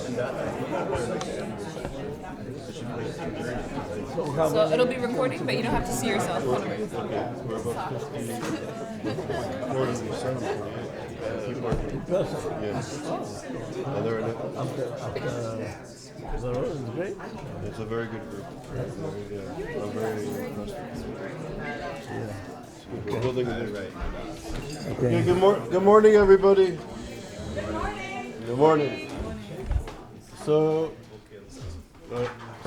So it'll be recording, but you don't have to see yourself. We're about 50 quarters of 748. People are yes. And they're in it. The road is great. It's a very good group. I'm very impressed. Yeah. We're building it right. Okay. Okay, good morning, everybody. Good morning. So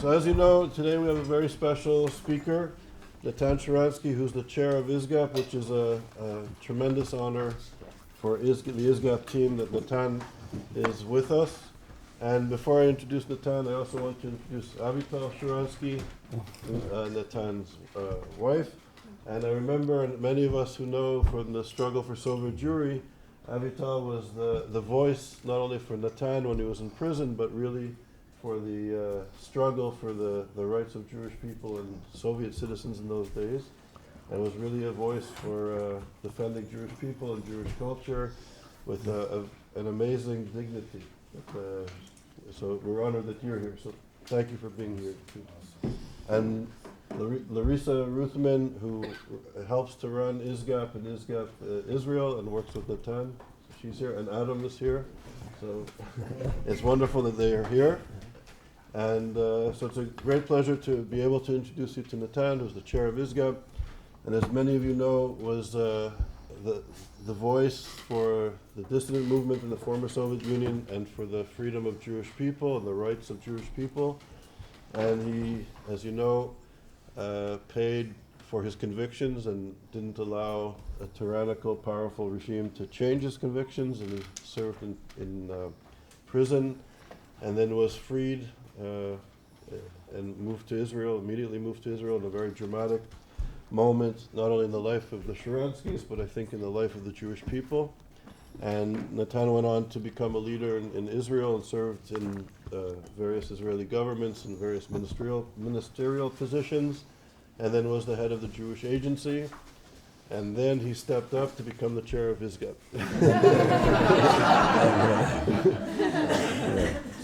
as you know, today we have a very special speaker, Natan Sharansky, who's the chair of ISGAP, which is a tremendous honor for the ISGAP team that Natan is with us. And before I introduce Natan, I also want to introduce Avital Sharansky, Natan's wife. And I remember, and many of us who know from the struggle for Soviet Jewry, Avital was the voice not only for Natan when he was in prison, but really for the struggle for the rights of Jewish people and Soviet citizens in those days. And was really a voice for defending Jewish people and Jewish culture with an amazing dignity. So we're honored that you're here. So thank you for being here too. And Larissa Ruthman, who helps to run ISGAP and ISGAP Israel and works with Natan. She's here, and Adam is here. So it's wonderful that they are here. And so it's a great pleasure to be able to introduce you to Natan, who's the chair of ISGAP. And as many of you know, was the voice for the dissident movement in the former Soviet Union and for the freedom of Jewish people and the rights of Jewish people. And he, as you know, paid for his convictions and didn't allow a tyrannical, powerful regime to change his convictions, and he served in prison and then was freed and moved to Israel, immediately moved to Israel in a very dramatic moment, not only in the life of the Sharanskys, but I think in the life of the Jewish people. And Natan went on to become a leader in Israel and served in various Israeli governments and various ministerial positions, and then was the head of the Jewish Agency. And then he stepped up to become the chair of ISGAP.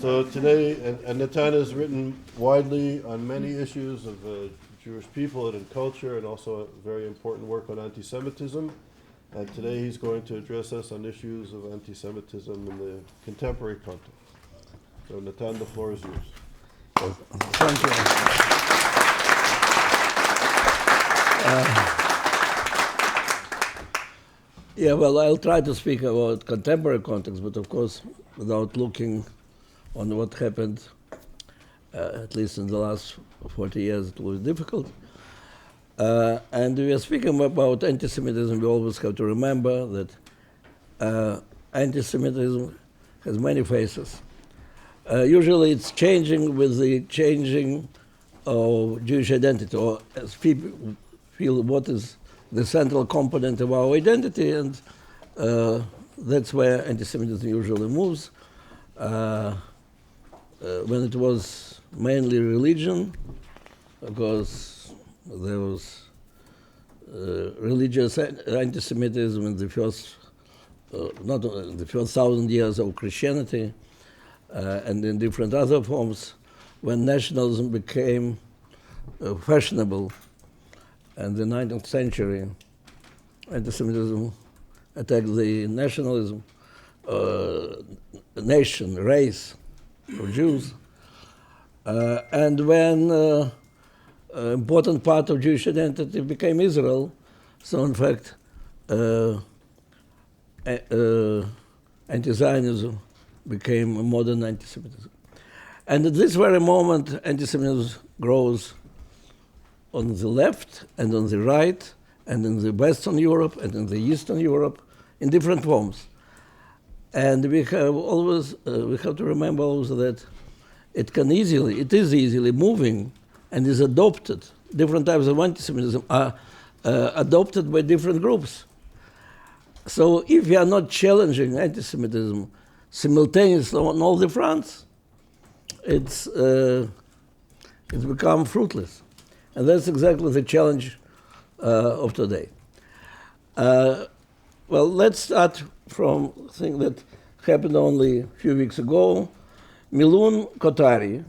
So today, and Natan has written widely on many issues of Jewish people and culture, and also a very important work on anti-Semitism. And today he's going to address us on issues of anti-Semitism in the contemporary context. So Natan, the floor is yours. Thank you. Yeah, well, I'll try to speak about contemporary context, but of course, without looking on what happened, at least in the last 40 years, it was difficult. And we are speaking about anti-Semitism. We always have to remember that anti-Semitism has many faces. Usually it's changing with the changing of Jewish identity, or as people feel what is the central component of our identity, and that's where anti-Semitism usually moves. When it was mainly religion, because there was religious anti-Semitism in the first, not the first 1,000 years of Christianity, and in different other forms, when nationalism became fashionable in the 19th century. Anti-Semitism attacked the nationalism, nation, race of Jews. And when an important part of Jewish identity became Israel, so in fact, anti-Zionism became a modern anti-Semitism. And at this very moment, anti-Semitism grows on the left and on the right, and in the Western Europe and in the Eastern Europe, in different forms. And we have to remember also that it is easily moving and is adopted. Different types of anti-Semitism are adopted by different groups. So if we are not challenging anti-Semitism simultaneously on all the fronts, it's become fruitless. And that's exactly the challenge of today. Well, let's start from a thing that happened only a few weeks ago, Milun Kotari,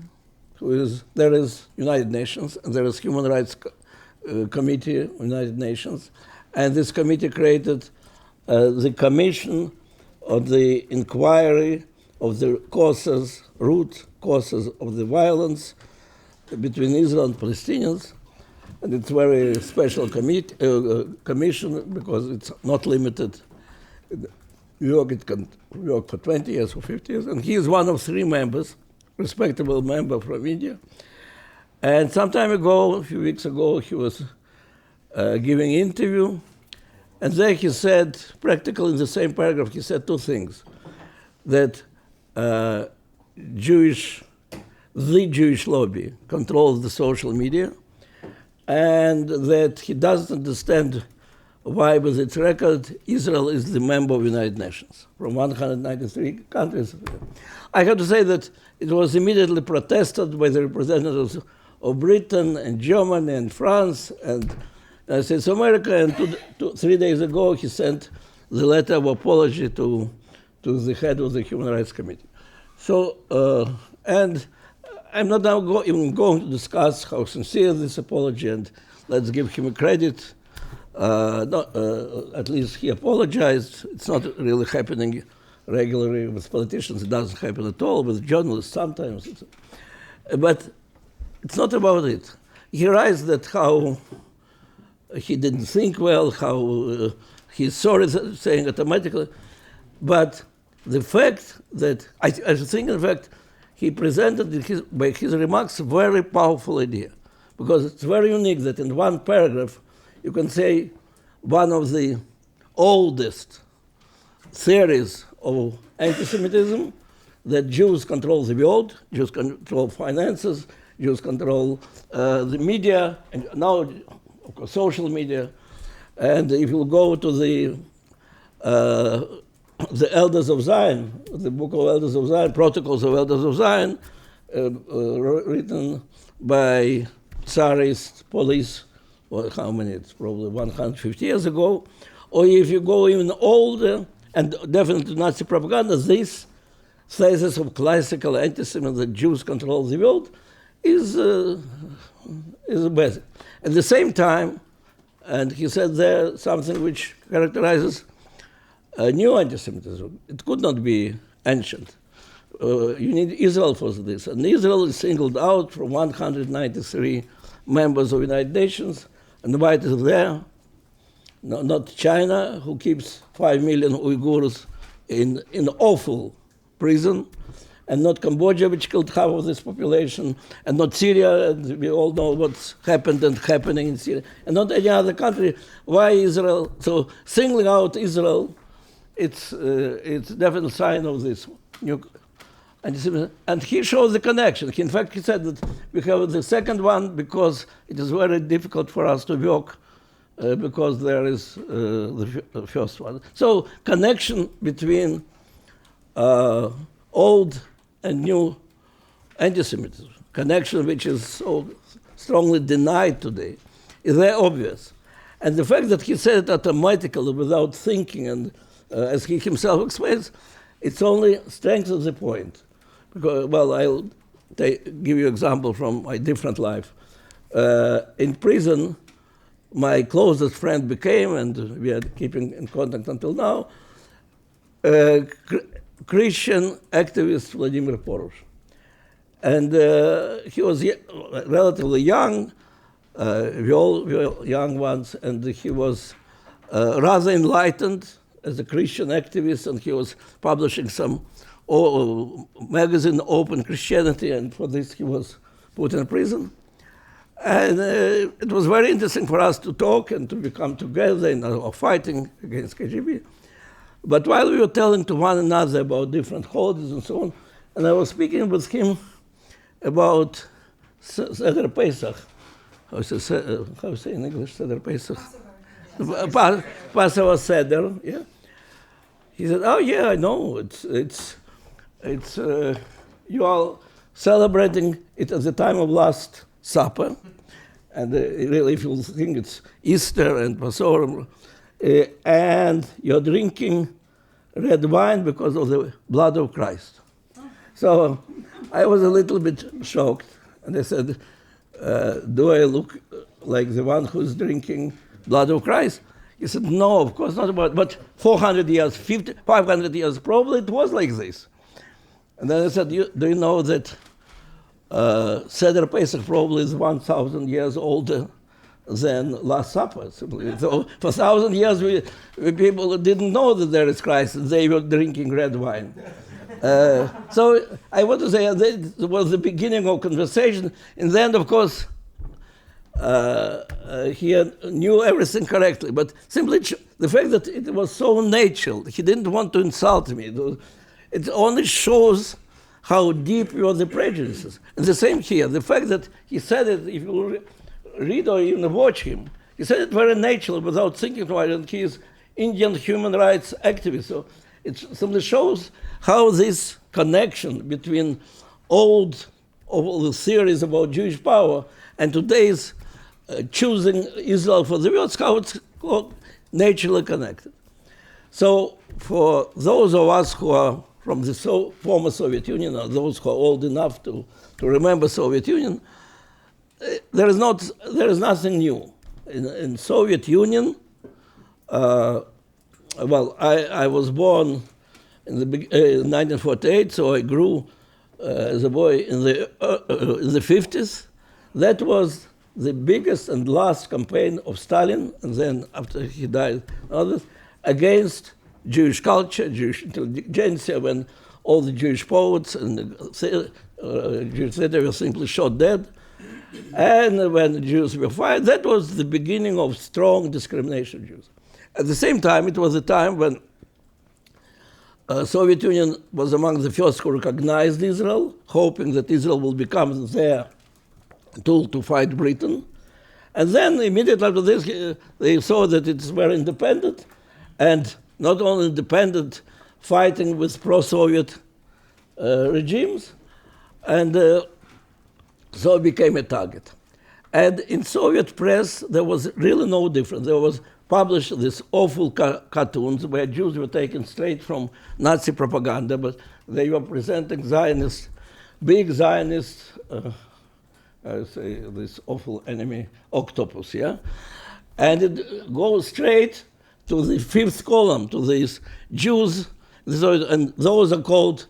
there is United Nations, and there is Human Rights Committee, United Nations, and this committee created the Commission of the Inquiry of the root causes of the violence between Israel and Palestinians. And it's a very special commission because it's not limited. It can work for 20 years or 50 years. And he is one of 3 members, respectable member from India. And some time ago, a few weeks ago, he was giving an interview. And there he said, practically in the same paragraph, he said 2 things. That the Jewish lobby controls the social media, and that he doesn't understand why, with its record, Israel is the member of the United Nations from 193 countries. I have to say that it was immediately protested by the representatives of Britain and Germany and France and States of America, and 3 days ago he sent the letter of apology to the head of the Human Rights Committee. So, and I'm not now even going to discuss how sincere this apology, and let's give him a credit. At least he apologized. It's not really happening regularly with politicians. It doesn't happen at all with journalists sometimes. But it's not about it. He writes that how he didn't think well, how he's sorry saying automatically. But the fact that, I think in fact, he presented by his remarks a very powerful idea, because it's very unique that in one paragraph you can say one of the oldest theories of anti-Semitism, that Jews control the world, Jews control finances, Jews control the media, and now, of course, social media. And if you go to the Elders of Zion, the book of Elders of Zion, Protocols of Elders of Zion, written by Tsarist police, or how many? It's probably 150 years ago. Or if you go even older, and definitely Nazi propaganda, this thesis of classical anti-Semitism that Jews control the world is basic. At the same time, and he said there something which characterizes new anti-Semitism. It could not be ancient. You need Israel for this. And Israel is singled out from 193 members of the United Nations, and why it is there? No, not China, who keeps 5 million Uyghurs in awful prison, and not Cambodia, which killed half of this population, and not Syria, and we all know what's happened and happening in Syria, and not any other country. Why Israel? So singling out Israel, it's definitely a sign of this new anti-Semitism. And he shows the connection. In fact, he said that we have the second one because it is very difficult for us to work because there is the first one. So connection between old and new anti-Semitism, connection which is so strongly denied today, is very obvious. And the fact that he said it automatically without thinking, and as he himself explains, it's only strengthens the point. Because, well, I'll give you an example from my different life. In prison, my closest friend became, and we are keeping in contact until now, Christian activist Vladimir Porush. And he was relatively young, we all were young ones, and he was rather enlightened as a Christian activist, and he was publishing some magazine, Open Christianity, and for this he was put in prison. And it was very interesting for us to talk and to become together in our fighting against KGB. But while we were telling to one another about different holidays and so on, and I was speaking with him about Seder Pesach. How to say in English, Seder Pesach? Passover Seder, yeah. He said, "Oh yeah, I know. It's you are celebrating it at the time of Last Supper, and really, if you think it's Easter and Passover, and you're drinking red wine because of the blood of Christ." So I was a little bit shocked, and I said, do I look like the one who's drinking blood of Christ? He said, no, of course not, but 400 years, 500 years, probably it was like this. And then I said, do you know that Seder Pesach probably is 1,000 years older than Last Supper? Simply. So for 1,000 years, we people didn't know that there is Christ. They were drinking red wine. So I want to say that was the beginning of conversation. In the end, of course, he knew everything correctly. But simply the fact that it was so natural, he didn't want to insult me. It only shows how deep were the prejudices. And the same here, the fact that he said it, if you read or even watch him, he said it very naturally without thinking about it, and he is Indian human rights activist. So it simply shows how this connection between all the theories about Jewish power and today's choosing Israel for the world, how it's naturally connected. So for those of us who are from the former Soviet Union, or those who are old enough to remember Soviet Union, there is nothing new. In Soviet Union, I was born in 1948, so I grew as a boy in the 50s. That was the biggest and last campaign of Stalin, and then after he died, others, against Jewish culture, Jewish intelligentsia, when all the Jewish poets and Jewish theater were simply shot dead. And when the Jews were fired, that was the beginning of strong discrimination of Jews. At the same time, it was a time when Soviet Union was among the first who recognized Israel, hoping that Israel will become their tool to fight Britain. And then immediately after this, they saw that it's very independent, and not only independent, fighting with pro-Soviet regimes, and so it became a target. And in Soviet press, there was really no difference. There was published these awful cartoons where Jews were taken straight from Nazi propaganda, but they were presenting Zionists, big Zionists, I say this awful enemy, octopus, yeah? And it goes straight to the fifth column, to these Jews, and those are called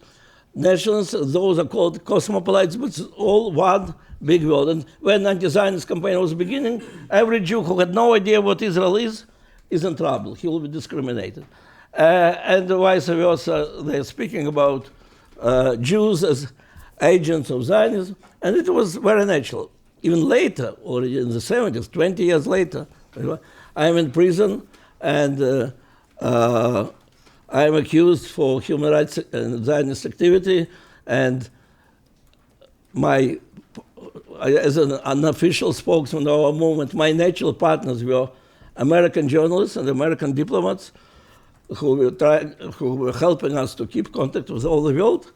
nationalists, those are called cosmopolites, but it's all one big world. And when the anti-Zionist campaign was beginning, every Jew who had no idea what Israel is in trouble. He will be discriminated. And vice versa, they're speaking about Jews as agents of Zionism, and it was very natural. Even later, already in the 70s, 20 years later, I am in prison, and I am accused for human rights and Zionist activity, and as an unofficial spokesman of our movement, my natural partners were American journalists and American diplomats who were helping us to keep contact with all the world.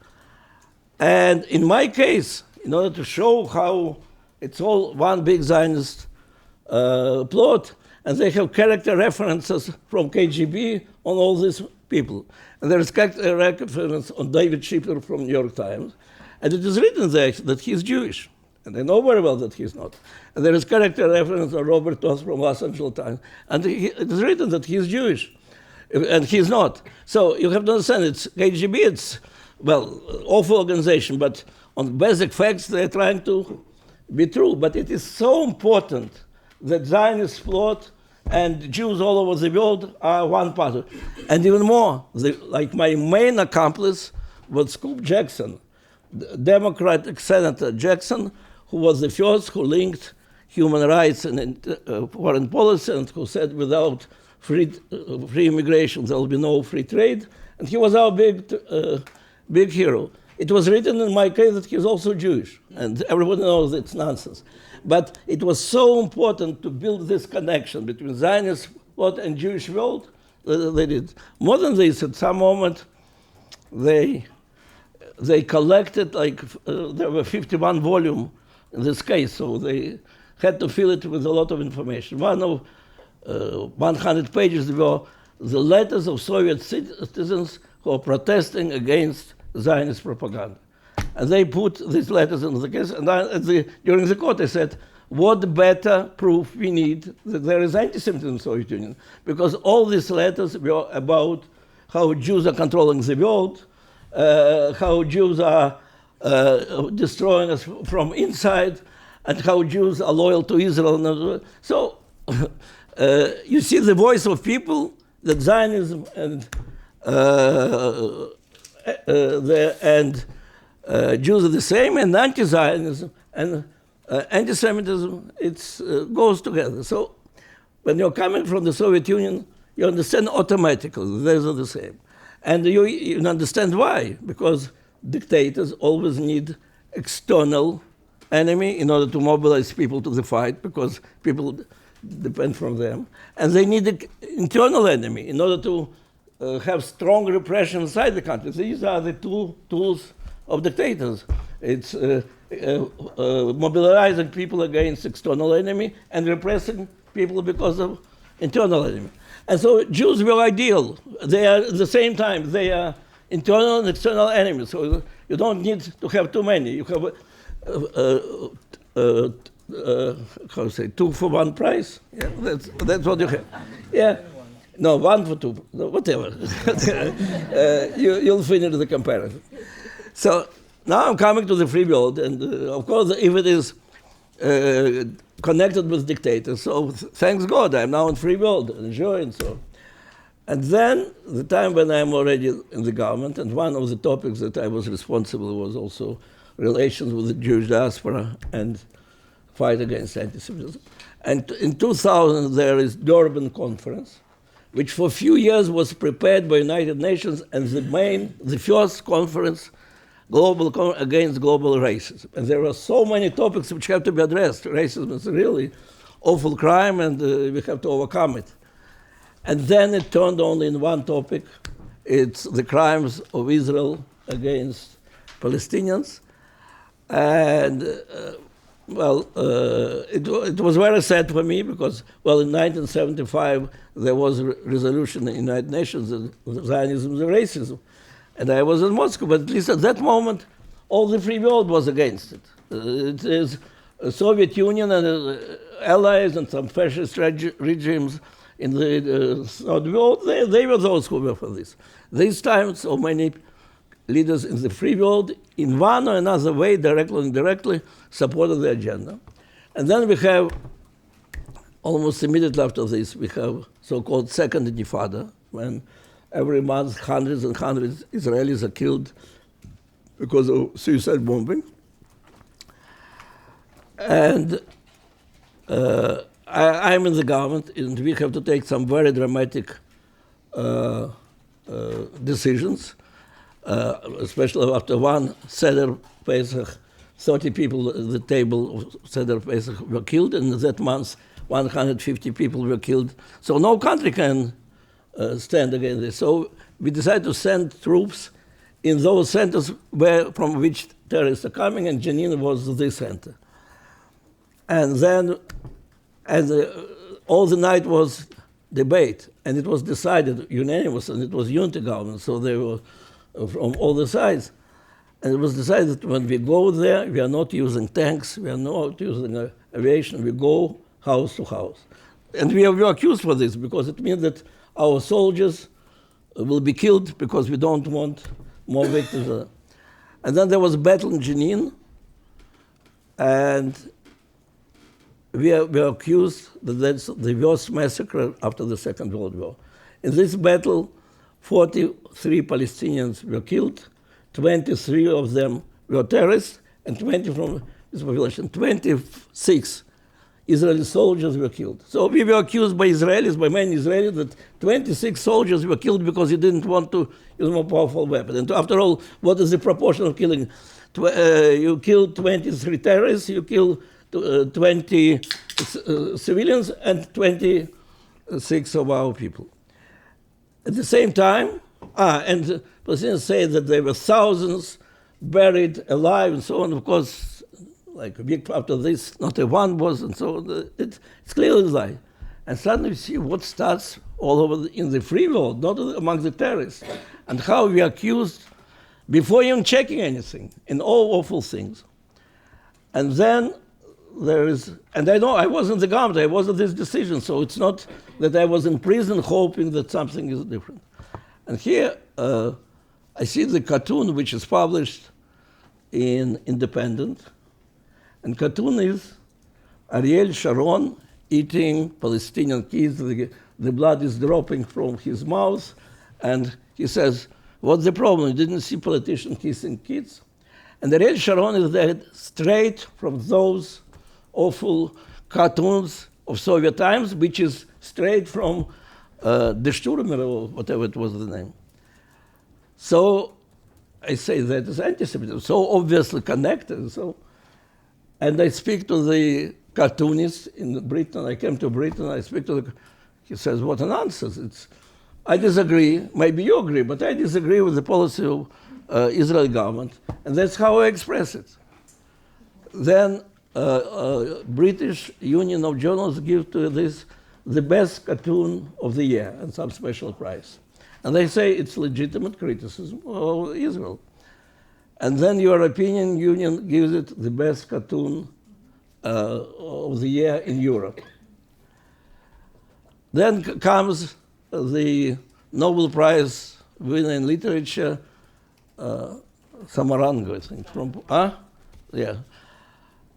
And in my case, in order to show how it's all one big Zionist plot, and they have character references from KGB on all these people. And there is character reference on David Shipper from New York Times, and it is written there that he's Jewish. And they know very well that he's not. And there is character reference on Robert Toth from Los Angeles Times, and it is written that he's Jewish, and he's not. So you have to understand, it's KGB, it's, awful organization, but on basic facts, they're trying to be true. But it is so important that Zionist plot and Jews all over the world are one part of it. And even more, like my main accomplice was Scoop Jackson, the Democratic Senator Jackson, who was the first who linked human rights and foreign policy, and who said without free immigration there will be no free trade. And he was our big hero. It was written in my case that he's also Jewish, and everybody knows it's nonsense. But it was so important to build this connection between Zionist plot and Jewish world that they did. More than this, at some moment, they collected, there were 51 volumes in this case, so they had to fill it with a lot of information. One of 100 pages were the letters of Soviet citizens who are protesting against Zionist propaganda. And they put these letters in the case. And during the court, I said, what better proof we need that there is anti-Semitism in the Soviet Union? Because all these letters were about how Jews are controlling the world, how Jews are destroying us from inside, and how Jews are loyal to Israel. So you see the voice of people that Zionism and Jews are the same, and anti-Zionism and anti-Semitism, it goes together. So when you're coming from the Soviet Union, you understand automatically, those are the same. And you understand why, because dictators always need external enemy in order to mobilize people to the fight, because people depend from them. And they need an internal enemy in order to have strong repression inside the country. These are the two tools of dictators. It's mobilizing people against external enemy and repressing people because of internal enemy. And so Jews were ideal. They are at the same time, they are internal and external enemies. So you don't need to have too many. You have how to say, 2 for 1 price. Yeah, that's what you have. Yeah, no, 1 for 2, no, whatever. You'll finish the comparison. So now I'm coming to the free world, and of course, if it is connected with dictators, so thanks God, I'm now in free world, enjoy and so on. And then the time when I'm already in the government, and one of the topics that I was responsible was also relations with the Jewish diaspora and fight against anti-Semitism. And in 2000, there is Durban Conference, which for a few years was prepared by United Nations and the first conference against global racism. And there are so many topics which have to be addressed. Racism is a really awful crime, and we have to overcome it. And then it turned only in one topic. It's the crimes of Israel against Palestinians. And it was very sad for me because, well, in 1975, there was a resolution in the United Nations that Zionism is racism. And I was in Moscow, but at least at that moment, all the free world was against it. It is the Soviet Union and allies and some fascist regimes in the Third World, they were those who were for this. This time, so many leaders in the free world, in one or another way, directly or indirectly, supported the agenda. And then we have, almost immediately after this, we have so-called Second Intifada, when every month hundreds and hundreds of Israelis are killed because of suicide bombing. And I'm in the government, and we have to take some very dramatic decisions, especially after one Seder Pesach, 30 people at the table of Seder Pesach were killed, and that month 150 people were killed. So no country can stand against this. So we decided to send troops in those centers from which terrorists are coming, and Jenin was the center. And then all the night was debate, and it was decided unanimous, and it was unity government, so they were from all the sides. And it was decided that when we go there, we are not using tanks, we are not using aviation, we go house to house. And we are accused for this, because it means that our soldiers will be killed because we don't want more victims. And then there was a battle in Jenin, and we are accused that that's the worst massacre after the Second World War. In this battle, 43 Palestinians were killed, 23 of them were terrorists, and 20 from this population, 26 Israeli soldiers were killed. So we were accused by Israelis, by many Israelis, that 26 soldiers were killed because you didn't want to use a more powerful weapon. And after all, what is the proportion of killing? You kill 23 terrorists, you kill 20 civilians, and 26 of our people. At the same time, and Palestinians say that there were thousands buried alive and so on. Of course, like a week after this, not a one was, and so on. It's clearly a lie. And suddenly you see what starts all over in the free world, not among the terrorists, and how we are accused before even checking anything, in all awful things. And then there is, and I know I wasn't the government, I wasn't this decision, so it's not that I was in prison hoping that something is different. And here I see the cartoon which is published in Independent, and cartoon is Ariel Sharon eating Palestinian kids, the blood is dropping from his mouth, and he says, what's the problem? You didn't see politicians kissing kids? And Ariel Sharon is that straight from those awful cartoons of Soviet times, which is straight from the Sturmer, or whatever it was the name. So I say that is anti-Semitism, so obviously connected. So, and I speak to the cartoonist in Britain. I came to Britain, I speak to the, he says, what an nonsense. I disagree, maybe you agree, but I disagree with the policy of Israeli government, and that's how I express it. Then British Union of Journalists give to this the best cartoon of the year and some special prize. And they say it's legitimate criticism of Israel. And then European Union gives it the best cartoon of the year in Europe. Then comes the Nobel Prize winner in literature, Samarango, I think, from, yeah.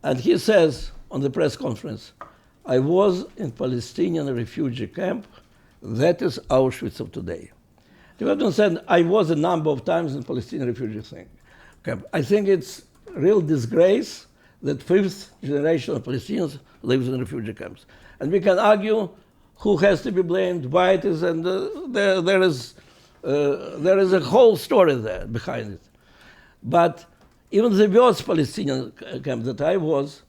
And he says on the press conference, I was in Palestinian refugee camp, that is Auschwitz of today. You have to understand, I was a number of times in Palestinian refugee camp. I think it's a real disgrace that fifth generation of Palestinians lives in refugee camps. And we can argue who has to be blamed, why it is, and there is a whole story there behind it. But even the worst Palestinian camp that I was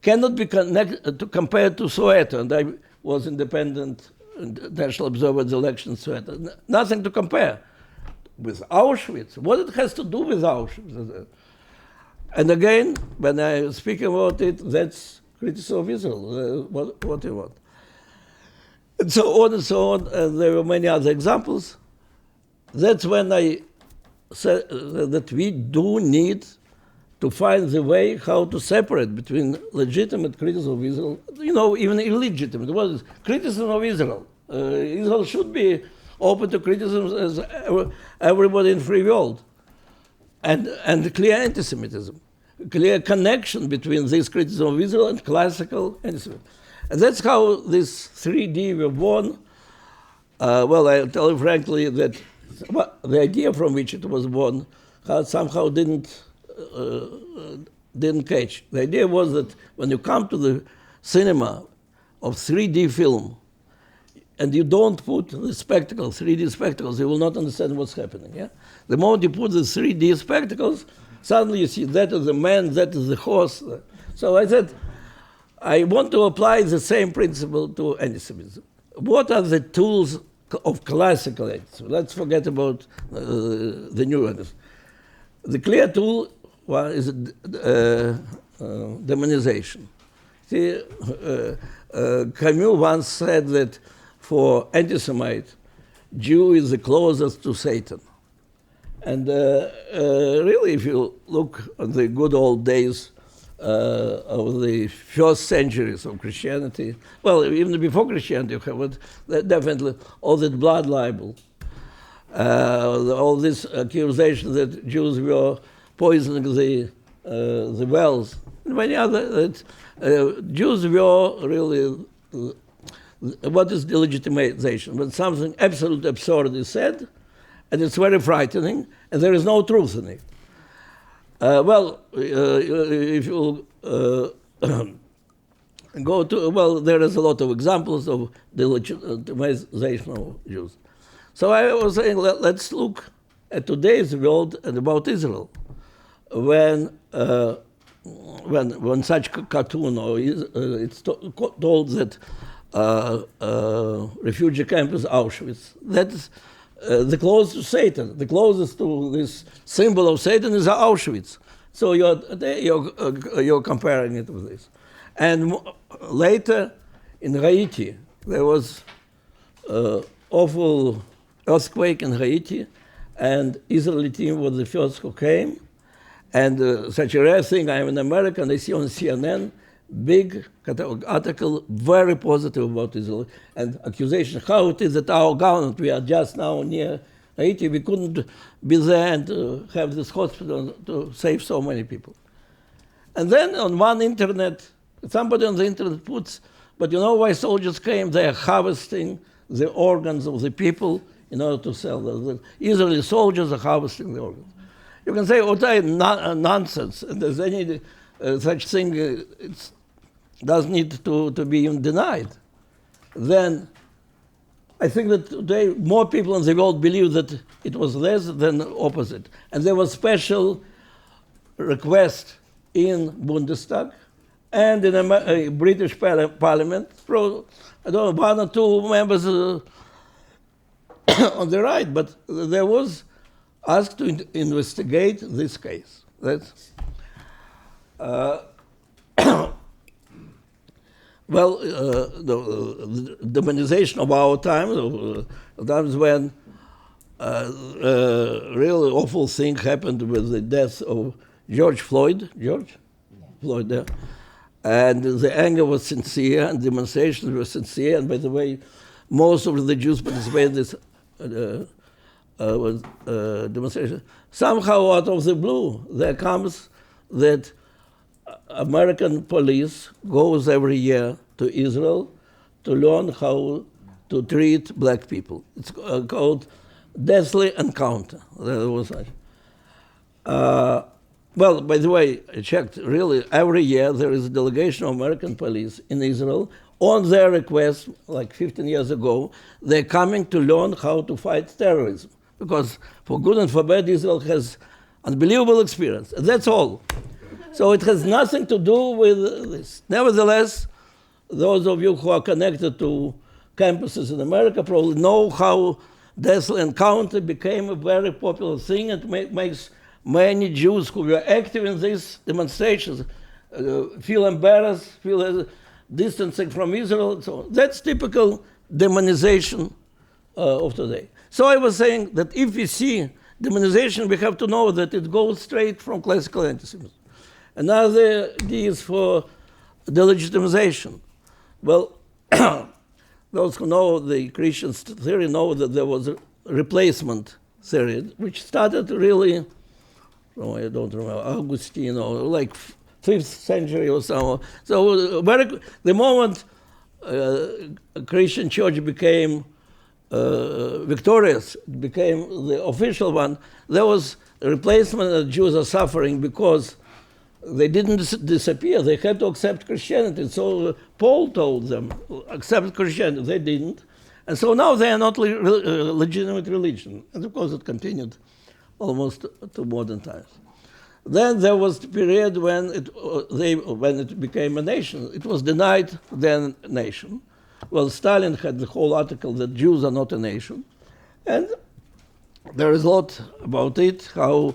cannot be compared to Soweto, and I was independent national observer at the election in Soweto. Nothing to compare with Auschwitz. What it has to do with Auschwitz? And again, when I speak about it, that's criticism of Israel, what you want. And so on and so on, and there were many other examples. That's when I said that we do need to find the way how to separate between legitimate criticism of Israel, even illegitimate. What is criticism of Israel? Israel should be open to criticism as everybody in free world. And clear anti-Semitism, clear connection between this criticism of Israel and classical anti-Semitism. And that's how this 3D were born. Well, I'll tell you frankly that the idea from which it was born somehow didn't catch. The idea was that when you come to the cinema of 3D film and you don't put the spectacles, 3D spectacles, you will not understand what's happening. Yeah? The moment you put the 3D spectacles, suddenly you see that is the man, that is the horse. So I said, I want to apply the same principle to anti-Semitism. What are the tools of classical anti-Semitism? Let's forget about the new ones. The clear tool is demonization. See, Camus once said that for anti-Semite, Jew is the closest to Satan. And really, if you look at the good old days of the first centuries of Christianity, well, even before Christianity, you have definitely all that blood libel, all this accusation that Jews were poisoning the wells, and many other, that Jews were really, what is delegitimization? When something absolutely absurd is said, and it's very frightening, and there is no truth in it. If you go to, well, there is a lot of examples of delegitimization of Jews. So I was saying, let's look at today's world and about Israel. When such cartoon, or it's told that refugee camp is Auschwitz, that's the closest to Satan. The closest to this symbol of Satan is Auschwitz. So you're comparing it with this. And later in Haiti, there was awful earthquake in Haiti, and Israeli team was the first who came. And such a rare thing, I'm an American, I see on CNN, big article, very positive about Israel, and accusation, how it is that our government, we are just now near Haiti, we couldn't be there and have this hospital to save so many people. And then on one internet, somebody on the internet puts, but you know why soldiers came? They are harvesting the organs of the people in order to sell them. The Israeli soldiers are harvesting the organs. You can say, what nonsense. And there's any such thing, it doesn't need to be even denied. Then I think that today more people in the world believe that it was less than opposite. And there was special request in Bundestag and in a British Parliament from, I don't know, one or two members on the right, but there was asked to investigate this case. That's, well, the demonization of our time, times when a really awful thing happened with the death of George Floyd, Floyd, yeah. And the anger was sincere, and demonstrations were sincere. And by the way, most of the Jews participated in this demonstration. Somehow, out of the blue, there comes that American police goes every year to Israel to learn how to treat black people. It's called Deathly Encounter. That was well, by the way, I checked, really, every year there is a delegation of American police in Israel. On their request, like 15 years ago, they're coming to learn how to fight terrorism. Because for good and for bad, Israel has unbelievable experience. And that's all. So it has nothing to do with this. Nevertheless, those of you who are connected to campuses in America probably know how Deathly Encounter became a very popular thing and makes many Jews who were active in these demonstrations feel embarrassed, feel distancing from Israel. So that's typical demonization of today. So I was saying that if we see demonization, we have to know that it goes straight from classical antisemitism. Another idea is for delegitimization. Well, those who know the Christian theory know that there was a replacement theory, which started really, I don't remember, Augustine, or like 5th century or so. So the moment a Christian church became victorious, became the official one, there was a replacement that Jews are suffering because they didn't disappear. They had to accept Christianity. So Paul told them, accept Christianity. They didn't. And so now they are not legitimate religion. And of course it continued almost to modern times. Then there was the period when it became a nation. It was denied then nation. Well, Stalin had the whole article that Jews are not a nation. And there is a lot about it, how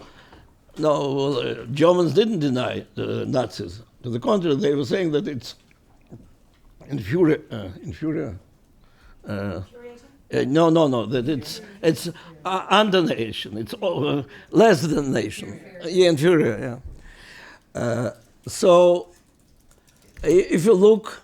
Germans didn't deny the Nazis. To the contrary, they were saying that it's inferior. No, that it's under nation. It's less than nation. Inferior, yeah. So if you look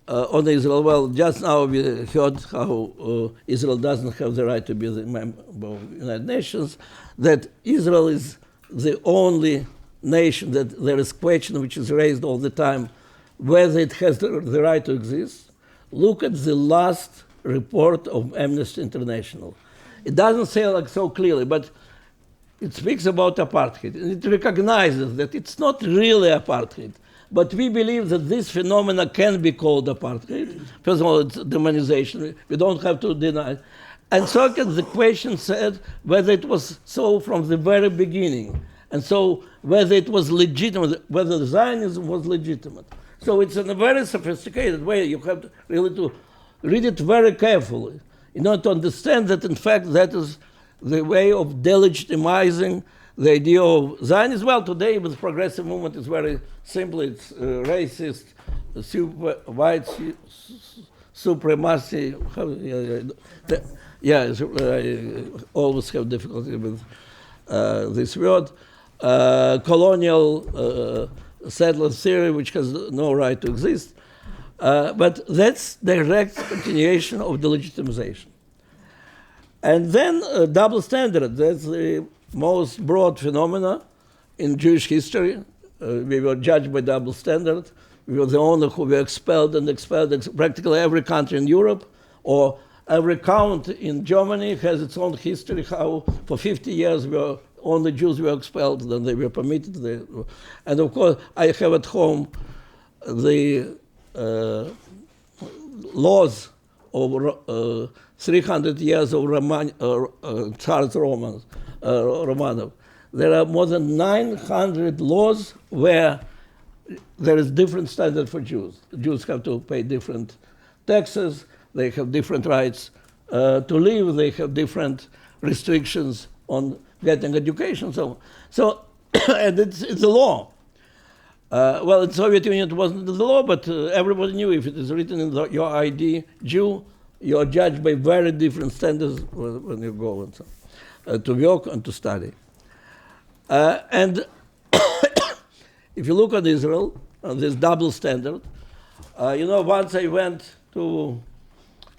on Israel, well, just now we heard how Israel doesn't have the right to be the member of the United Nations, that Israel is the only nation that there is question which is raised all the time, whether it has the right to exist. Look at the last report of Amnesty International. It doesn't say like so clearly, but it speaks about apartheid, and it recognizes that it's not really apartheid. But we believe that this phenomena can be called apartheid. First of all, it's demonization. We don't have to deny it. And second, the question said whether it was so from the very beginning. And so whether it was legitimate, whether Zionism was legitimate. So it's in a very sophisticated way. You have to really to read it very carefully in order to understand that, in fact, that is the way of delegitimizing the idea of Zionism. Well, today with the progressive movement, it's very simple. It's racist, super white supremacy. I always have difficulty with this word. Colonial settler theory, which has no right to exist. But that's direct continuation of the legitimization. And then double standard, that's the most broad phenomena in Jewish history. We were judged by double standard. We were the only who were expelled practically every country in Europe, or every count in Germany has its own history, how for 50 years only Jews were expelled, then they were permitted. And of course, I have at home the laws of 300 years of Tsars Romanov. There are more than 900 laws where there is different standard for Jews. Jews have to pay different taxes, they have different rights to live, they have different restrictions on getting education, so and it's a law. Well, in the Soviet Union it wasn't the law, but everybody knew if it is written in your ID, Jew, you're judged by very different standards when you go and to work and to study. And if you look at Israel, this double standard, once I went to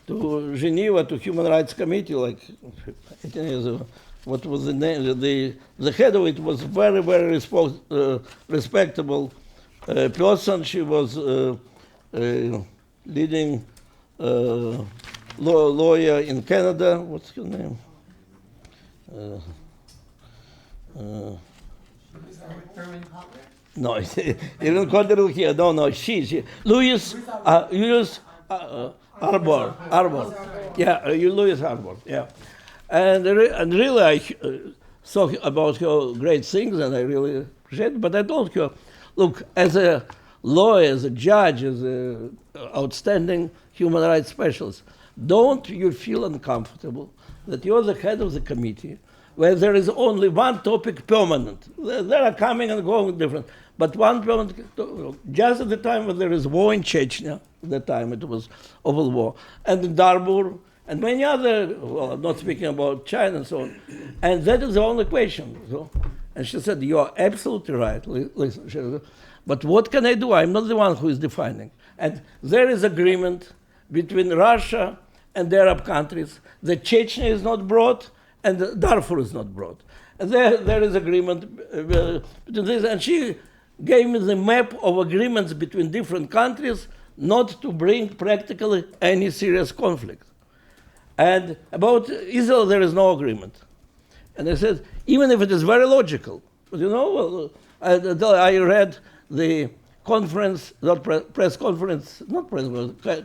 Geneva, to Human Rights Committee, like 18 years ago. What was the name? The head of it was very, very respectable person. She was leading lawyer in Canada. What's her name? No, you don't call her here. No, she. Louis Arbor. Yeah, Louis Arbor. Yeah. And really, I saw about her great things, and I really appreciate it. But I told her, look, as a lawyer, as a judge, as an outstanding human rights specialist, don't you feel uncomfortable that you're the head of the committee where there is only one topic permanent? There are coming and going different, but one permanent, just at the time when there is war in Chechnya, at the time it was civil war, and in Darfur, and many other, well, I'm not speaking about China and so on. And that is the only question. So, and she said, you are absolutely right. Listen, she said, but what can I do? I'm not the one who is defining. And there is agreement between Russia and the Arab countries that Chechnya is not brought and Darfur is not brought. And there is agreement between this. And she gave me the map of agreements between different countries not to bring practically any serious conflict. And about Israel, there is no agreement. And I said, even if it is very logical, but I read the conference, press conference,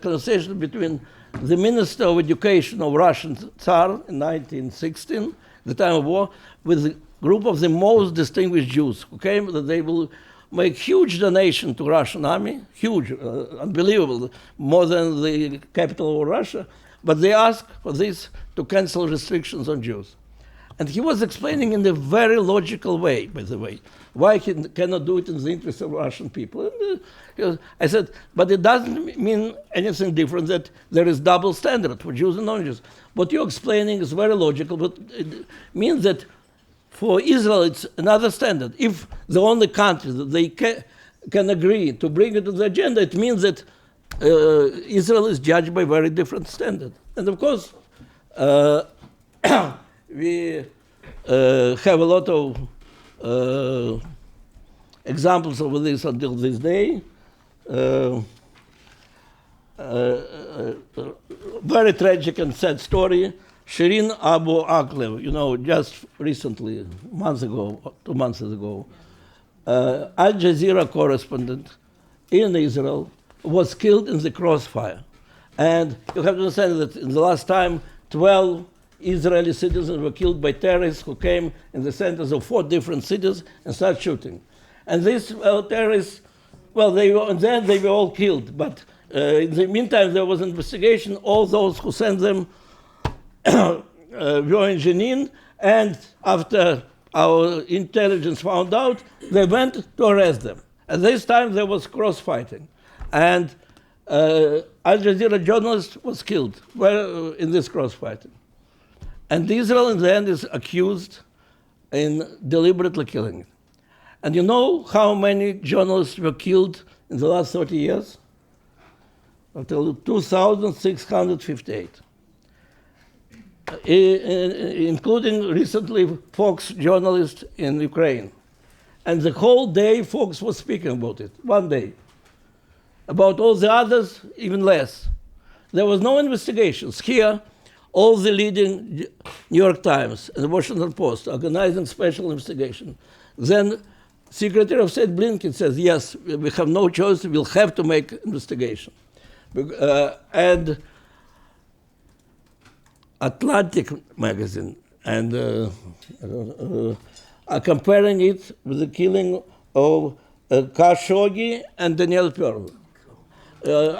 conversation between the Minister of Education of Russian Tsar in 1916, the time of war, with a group of the most distinguished Jews who came that they will make huge donation to Russian army, huge, unbelievable, more than the capital of Russia. But they asked for this to cancel restrictions on Jews. And he was explaining in a very logical way, by the way, why he cannot do it in the interest of Russian people. And I said, but it doesn't mean anything different that there is double standard for Jews and non-Jews. What you're explaining is very logical, but it means that for Israel it's another standard. If the only country that they can agree to bring it to the agenda, it means that Israel is judged by very different standard. And of course, we have a lot of examples of this until this day. Very tragic and sad story. Shirin Abu Akleh, just recently, 2 months ago, Al Jazeera correspondent in Israel was killed in the crossfire. And you have to understand that in the last time, 12 Israeli citizens were killed by terrorists who came in the centers of 4 different cities and started shooting. And these terrorists, well, they were all killed. But in the meantime, there was an investigation. All those who sent them were in Jenin. And after our intelligence found out, they went to arrest them. At this time, there was cross-fighting. And Al Al Jazeera journalist was killed in this crossfighting. And Israel in the end is accused in deliberately killing it. And you know how many journalists were killed in the last 30 years? Until 2,658. Including recently Fox journalist in Ukraine. And the whole day Fox was speaking about it, one day. About all the others, even less. There was no investigations. Here, all the leading New York Times and the Washington Post organizing special investigation. Then Secretary of State Blinken says, yes, we have no choice, we'll have to make investigation. And Atlantic magazine and are comparing it with the killing of Khashoggi and Daniel Pearl.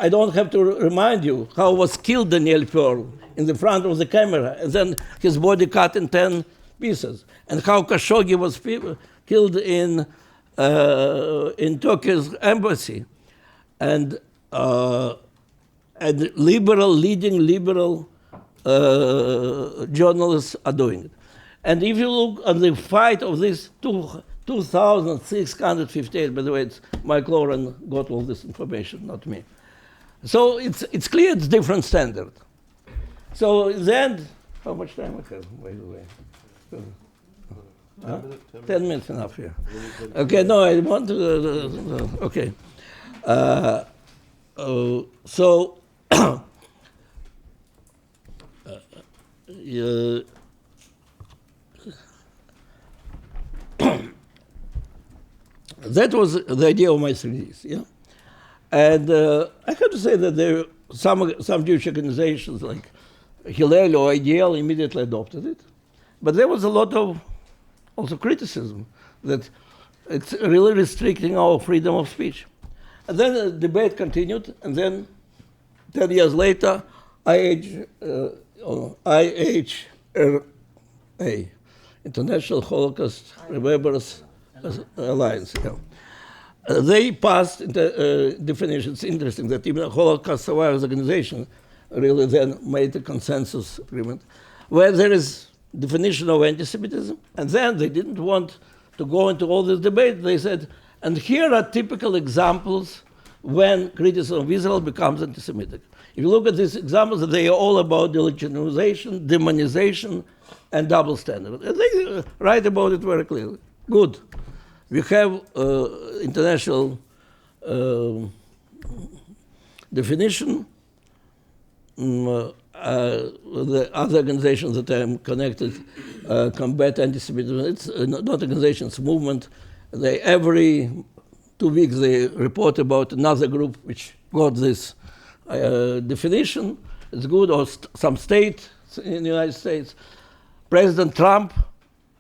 I don't have to remind you how was killed Daniel Pearl in the front of the camera, and then his body cut in 10 pieces, and how Khashoggi was killed in Turkey's embassy, and leading liberal journalists are doing it. And if you look at the fight of these 2,658, by the way, it's Mike Lauren got all this information, not me. So it's clear it's different standard. So then, how much time I have, by the way? 10 minutes enough here. Okay, no, I want to, okay. So, that was the idea of my series, yeah? And I have to say that there some Jewish organizations like Hillel or IDL immediately adopted it. But there was a lot of also criticism that it's really restricting our freedom of speech. And then the debate continued, and then 10 years later, IHRA, International Holocaust Remembrance Alliance, yeah. They passed definitions. Interesting that even a Holocaust Survivors Organization really then made a consensus agreement where there is definition of anti-Semitism, and then they didn't want to go into all this debate. They said, and here are typical examples when criticism of Israel becomes anti-Semitic. If you look at these examples, they are all about delegitimization, demonization, and double standard. And they write about it very clearly. Good. We have international definition. The other organizations that I'm connected combat anti-Semitism. It's not organization, it's movement. They every 2 weeks they report about another group which got this definition. It's good, or some state in the United States. President Trump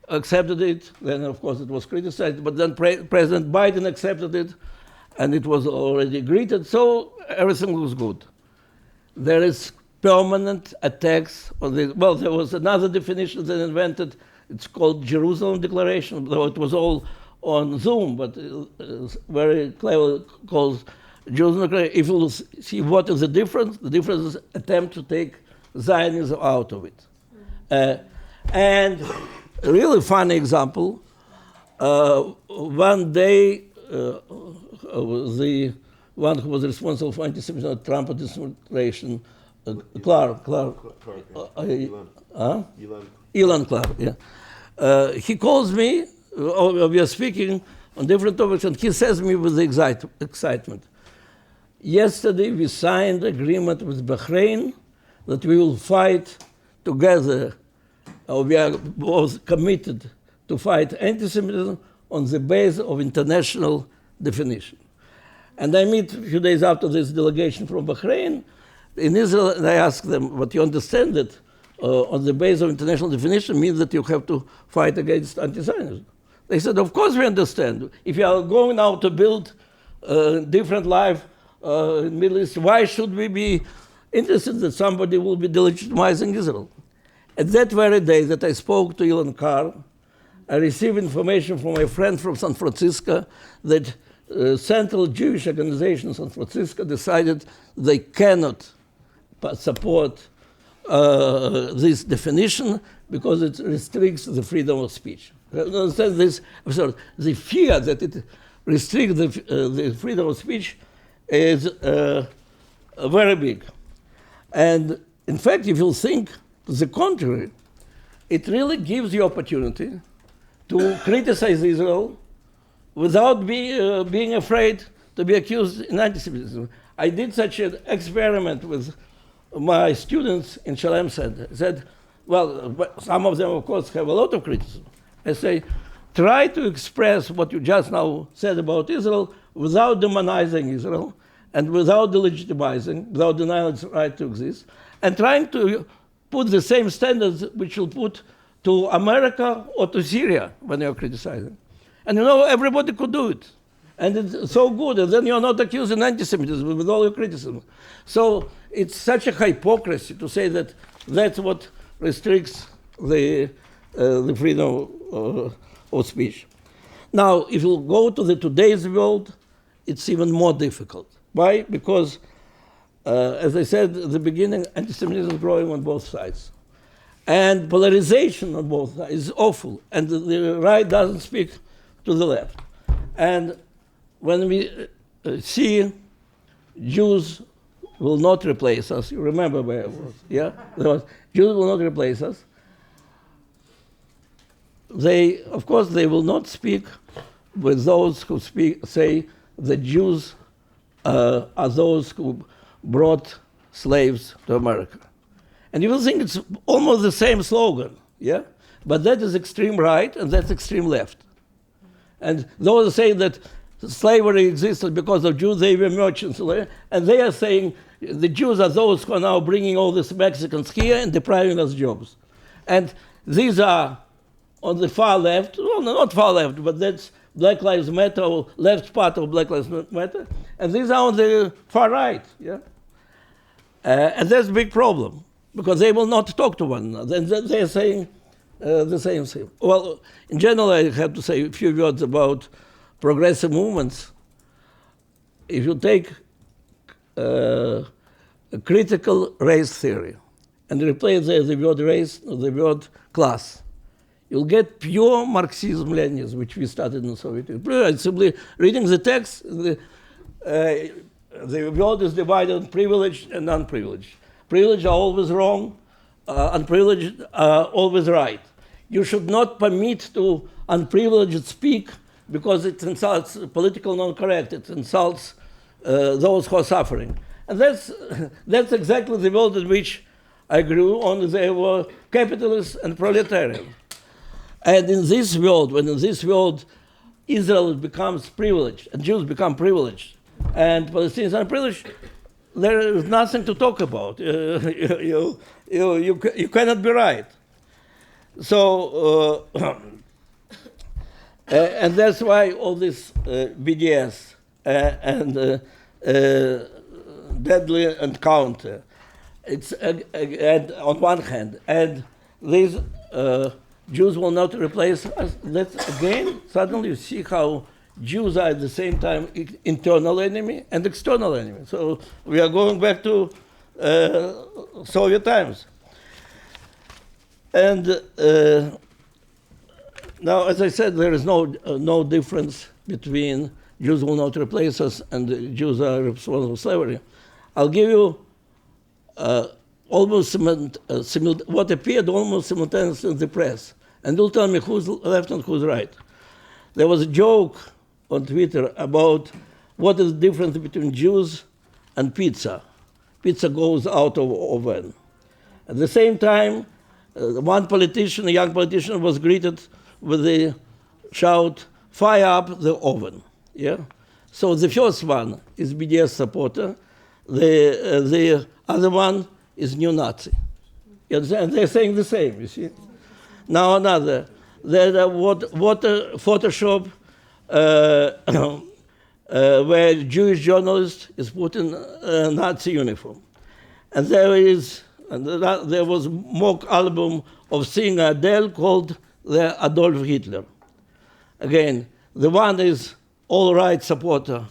accepted it, then of course it was criticized, but then President Biden accepted it, and it was already greeted, so everything was good. There is permanent attacks on the, well, there was another definition that invented, it's called Jerusalem Declaration, though it was all on Zoom, but very clever called Jerusalem Declaration. If you see what is the difference is attempt to take Zionism out of it. And a really funny example, one day the one who was responsible for anti-Semitism at Trump administration, Clark. Elon Clark, yeah. He calls me, we are speaking on different topics, and he says to me with excitement, yesterday we signed agreement with Bahrain that we will fight together. We are both committed to fight anti-Semitism on the basis of international definition. And I meet a few days after this delegation from Bahrain in Israel, and I ask them, but you understand that on the basis of international definition means that you have to fight against anti-Zionism. They said, of course we understand. If you are going now to build a different life in the Middle East, why should we be interested that somebody will be delegitimizing Israel? At that very day that I spoke to Elon Carr, I received information from my friend from San Francisco that central Jewish organization in San Francisco decided they cannot support this definition because it restricts the freedom of speech. Understand this? The fear that it restricts the freedom of speech is very big. And in fact, if you think to the contrary, it really gives you opportunity to criticize Israel without being afraid to be accused in anti-Semitism. I did such an experiment with my students in Shalem Center. I said, well, some of them, of course, have a lot of criticism. I say, try to express what you just now said about Israel without demonizing Israel and without delegitimizing, without denying its right to exist, and trying to put the same standards which you'll put to America or to Syria when you're criticizing. And you know, everybody could do it. And it's so good, and then you're not accused of anti-Semitism with all your criticism. So it's such a hypocrisy to say that that's what restricts the freedom of speech. Now, if you go to today's world, it's even more difficult. Why? Because, as I said at the beginning, anti-Semitism is growing on both sides. And polarization on both sides is awful. And the right doesn't speak to the left. And when we see Jews will not replace us, you remember where I was, yeah? Jews will not replace us. They, of course, they will not speak with those who say the Jews are those who brought slaves to America. And you will think it's almost the same slogan, yeah? But that is extreme right and that's extreme left. And those say that slavery existed because of Jews, they were merchants, and they are saying the Jews are those who are now bringing all these Mexicans here and depriving us jobs. And these are on the far left, well, not far left, but that's Black Lives Matter, or left part of Black Lives Matter, and these are on the far right, yeah? And that's a big problem, because they will not talk to one another, and they're saying the same thing. Well, in general, I have to say a few words about progressive movements. If you take a critical race theory and replace the word race with the word class, you'll get pure Marxism-Leninism, which we started in the Soviet Union. Simply reading the text, the world is divided in privileged and unprivileged. Privileged are always wrong, unprivileged are always right. You should not permit to unprivileged speak because it insults political non-correct, it insults those who are suffering. And that's exactly the world in which I grew on. They were capitalists and proletarian. And in this world, when in this world Israel becomes privileged and Jews become privileged and Palestinians are privileged, there is nothing to talk about. You cannot be right. So, and that's why all this BDS and deadly encounter, it's and on one hand, and these Jews will not replace us. That's again, suddenly you see how Jews are at the same time internal enemy and external enemy. So we are going back to Soviet times. And now, as I said, there is no difference between Jews will not replace us and Jews are responsible for slavery. I'll give you almost what appeared almost simultaneously in the press. And you'll tell me who's left and who's right. There was a joke on Twitter about what is the difference between Jews and pizza. Pizza goes out of oven. At the same time, one politician, a young politician, was greeted with the shout, "Fire up the oven." Yeah? So the first one is BDS supporter. The other one is neo-Nazi. And they're saying the same, you see. Now another, what Photoshop where a Jewish journalist is put in a Nazi uniform. And there was a mock album of singer Adele called the Adolf Hitler. Again, the one is all-right supporter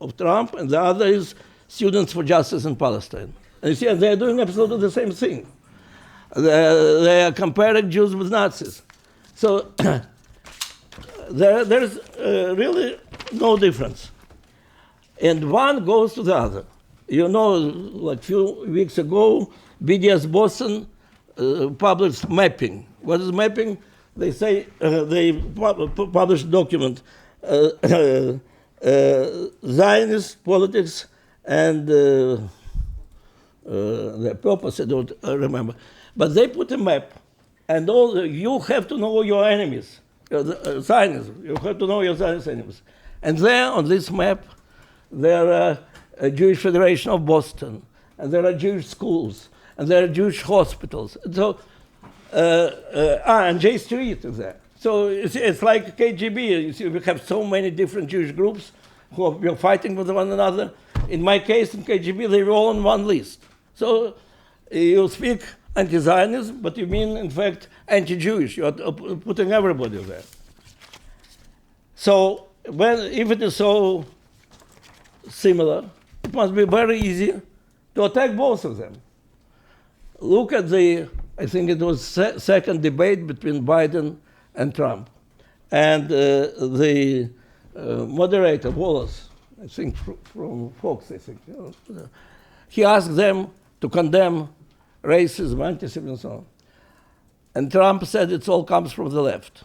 of Trump, and the other is Students for Justice in Palestine. And you see, they're doing absolutely the same thing. They are comparing Jews with Nazis. So there's really no difference. And one goes to the other. You know, like a few weeks ago, BDS Boston published mapping. What is mapping? They say they published a document, Zionist politics and the purpose, I don't remember. But they put a map, and you have to know your enemies, Zionism. You have to know your Zionist enemies. And there on this map, there are a Jewish Federation of Boston, and there are Jewish schools, and there are Jewish hospitals. So, and J Street is there. So it's like KGB. You see, we have so many different Jewish groups who are fighting with one another. In my case, in KGB, they were all on one list. So you speak anti-Zionism, but you mean, in fact, anti-Jewish. You're putting everybody there. So if it is so similar, it must be very easy to attack both of them. Look at I think it was second debate between Biden and Trump. And the moderator, Wallace, I think from Fox, I think, he asked them to condemn racism, anti-Semitism, and so on. And Trump said it all comes from the left.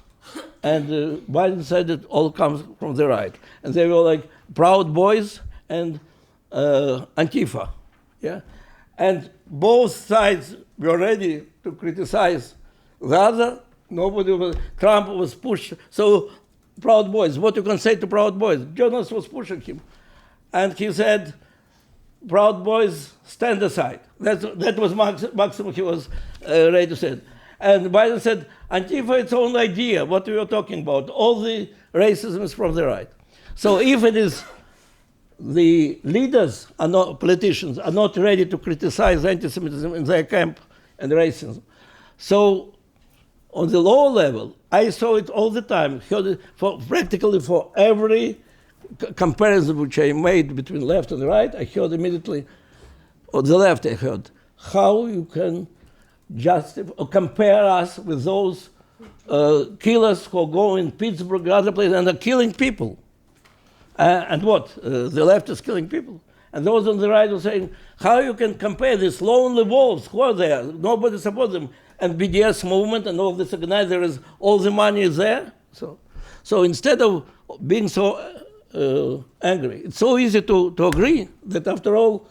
And Biden said it all comes from the right. And they were like Proud Boys and Antifa. Yeah? And both sides were ready to criticize the other. Trump was pushed. So Proud Boys, what you can say to Proud Boys? Jonas was pushing him. And he said, Proud Boys, stand aside. That was maximum he was ready to say. And Biden said, Antifa, its own idea, what we were talking about. All the racism is from the right. So if it is the leaders, politicians, are not ready to criticize anti-Semitism in their camp and racism. So on the lower level, I saw it all the time, heard it practically for every comparison which I made between left and right, I heard immediately, on the left I heard, how you can justify or compare us with those killers who go in Pittsburgh and other places and are killing people. And what? The left is killing people. And those on the right are saying, how you can compare these lonely wolves who are there, nobody supports them, and BDS movement and all this organizers, all the money is there. So instead of being so angry, it's so easy to agree that after all,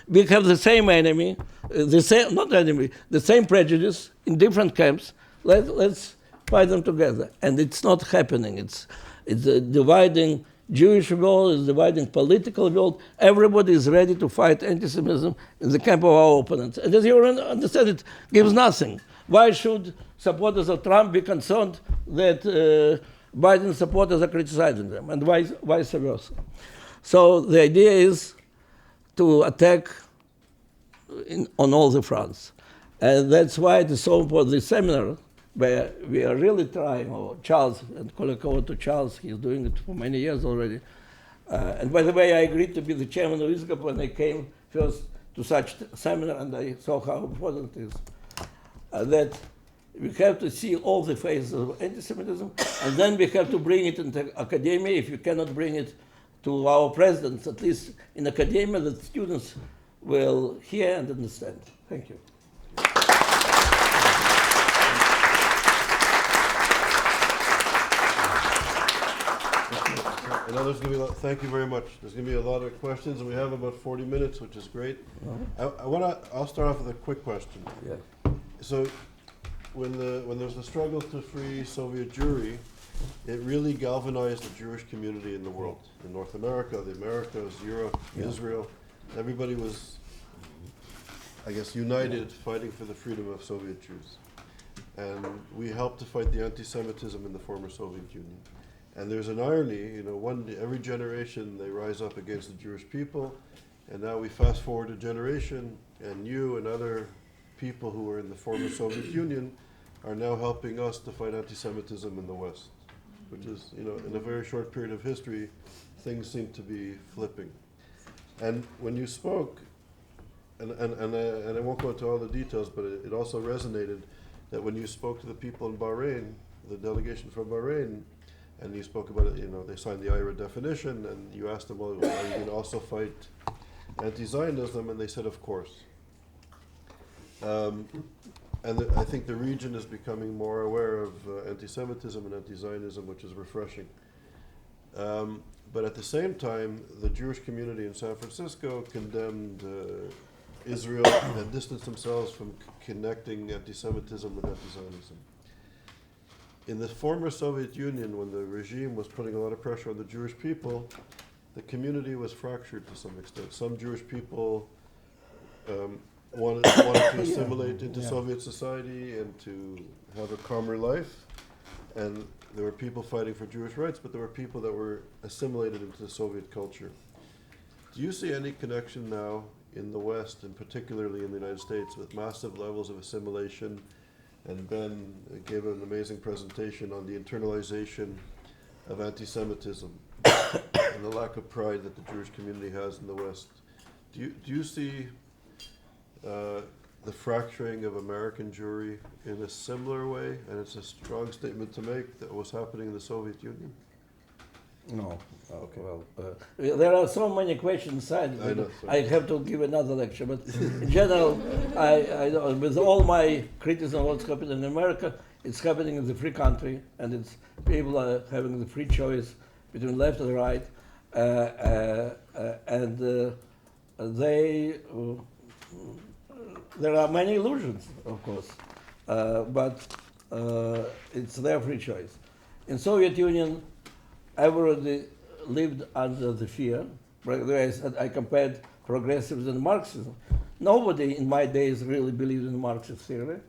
we have the same enemy, the same prejudice in different camps. Let's fight them together. And it's not happening. It's dividing Jewish world, it's dividing political world. Everybody is ready to fight anti-Semitism in the camp of our opponents. And as you understand, it gives nothing. Why should supporters of Trump be concerned that Biden supporters are criticizing them, and vice versa? So the idea is to attack on all the fronts. And that's why it is so important, this seminar, where we are really trying, or Charles, and call it to Charles, he's doing it for many years already. And by the way, I agreed to be the chairman of ISGAP when I came first to such seminar, and I saw how important it is. That we have to see all the phases of anti-Semitism, and then we have to bring it into academia. If you cannot bring it to our presidents, at least in academia, that students will hear and understand. Thank you. I know there's going to be thank you very much. There's going to be a lot of questions, and we have about 40 minutes, which is great. I'll start off with a quick question. Yeah. So, when there's the struggle to free Soviet Jewry, it really galvanized the Jewish community in the world, in North America, the Americas, Europe, Israel. Everybody was, I guess, united, fighting for the freedom of Soviet Jews, and we helped to fight the anti-Semitism in the former Soviet Union. And there's an irony, every generation they rise up against the Jewish people, and now we fast forward a generation, and you and other people who were in the former Soviet Union are now helping us to fight anti-Semitism in the West. which is, in a very short period of history, things seem to be flipping. And when you spoke, and I won't go into all the details, but it also resonated that when you spoke to the people in Bahrain, the delegation from Bahrain, and you spoke about it, they signed the IRA definition, and you asked them, well, are you going to also fight anti-Zionism? And they said, of course. I think the region is becoming more aware of anti-Semitism and anti-Zionism, which is refreshing. But at the same time, the Jewish community in San Francisco condemned Israel and distanced themselves from connecting anti-Semitism with anti-Zionism. In the former Soviet Union, when the regime was putting a lot of pressure on the Jewish people, the community was fractured to some extent. Some Jewish people wanted to assimilate into Soviet society and to have a calmer life. And there were people fighting for Jewish rights, but there were people that were assimilated into the Soviet culture. Do you see any connection now in the West, and particularly in the United States, with massive levels of assimilation? And Ben gave an amazing presentation on the internalization of anti-Semitism and the lack of pride that the Jewish community has in the West. Do you see the fracturing of American Jewry in a similar way, and it's a strong statement to make, that was happening in the Soviet Union? No. Okay. Well, there are so many questions inside. I know, I have to give another lecture. But in general, with all my criticism of what's happening in America, it's happening in the free country, and it's people are having the free choice between left and right, and there are many illusions, of course, but it's their free choice. In Soviet Union, everybody lived under the fear. I compared progressives and Marxism. Nobody in my days really believed in Marxist theory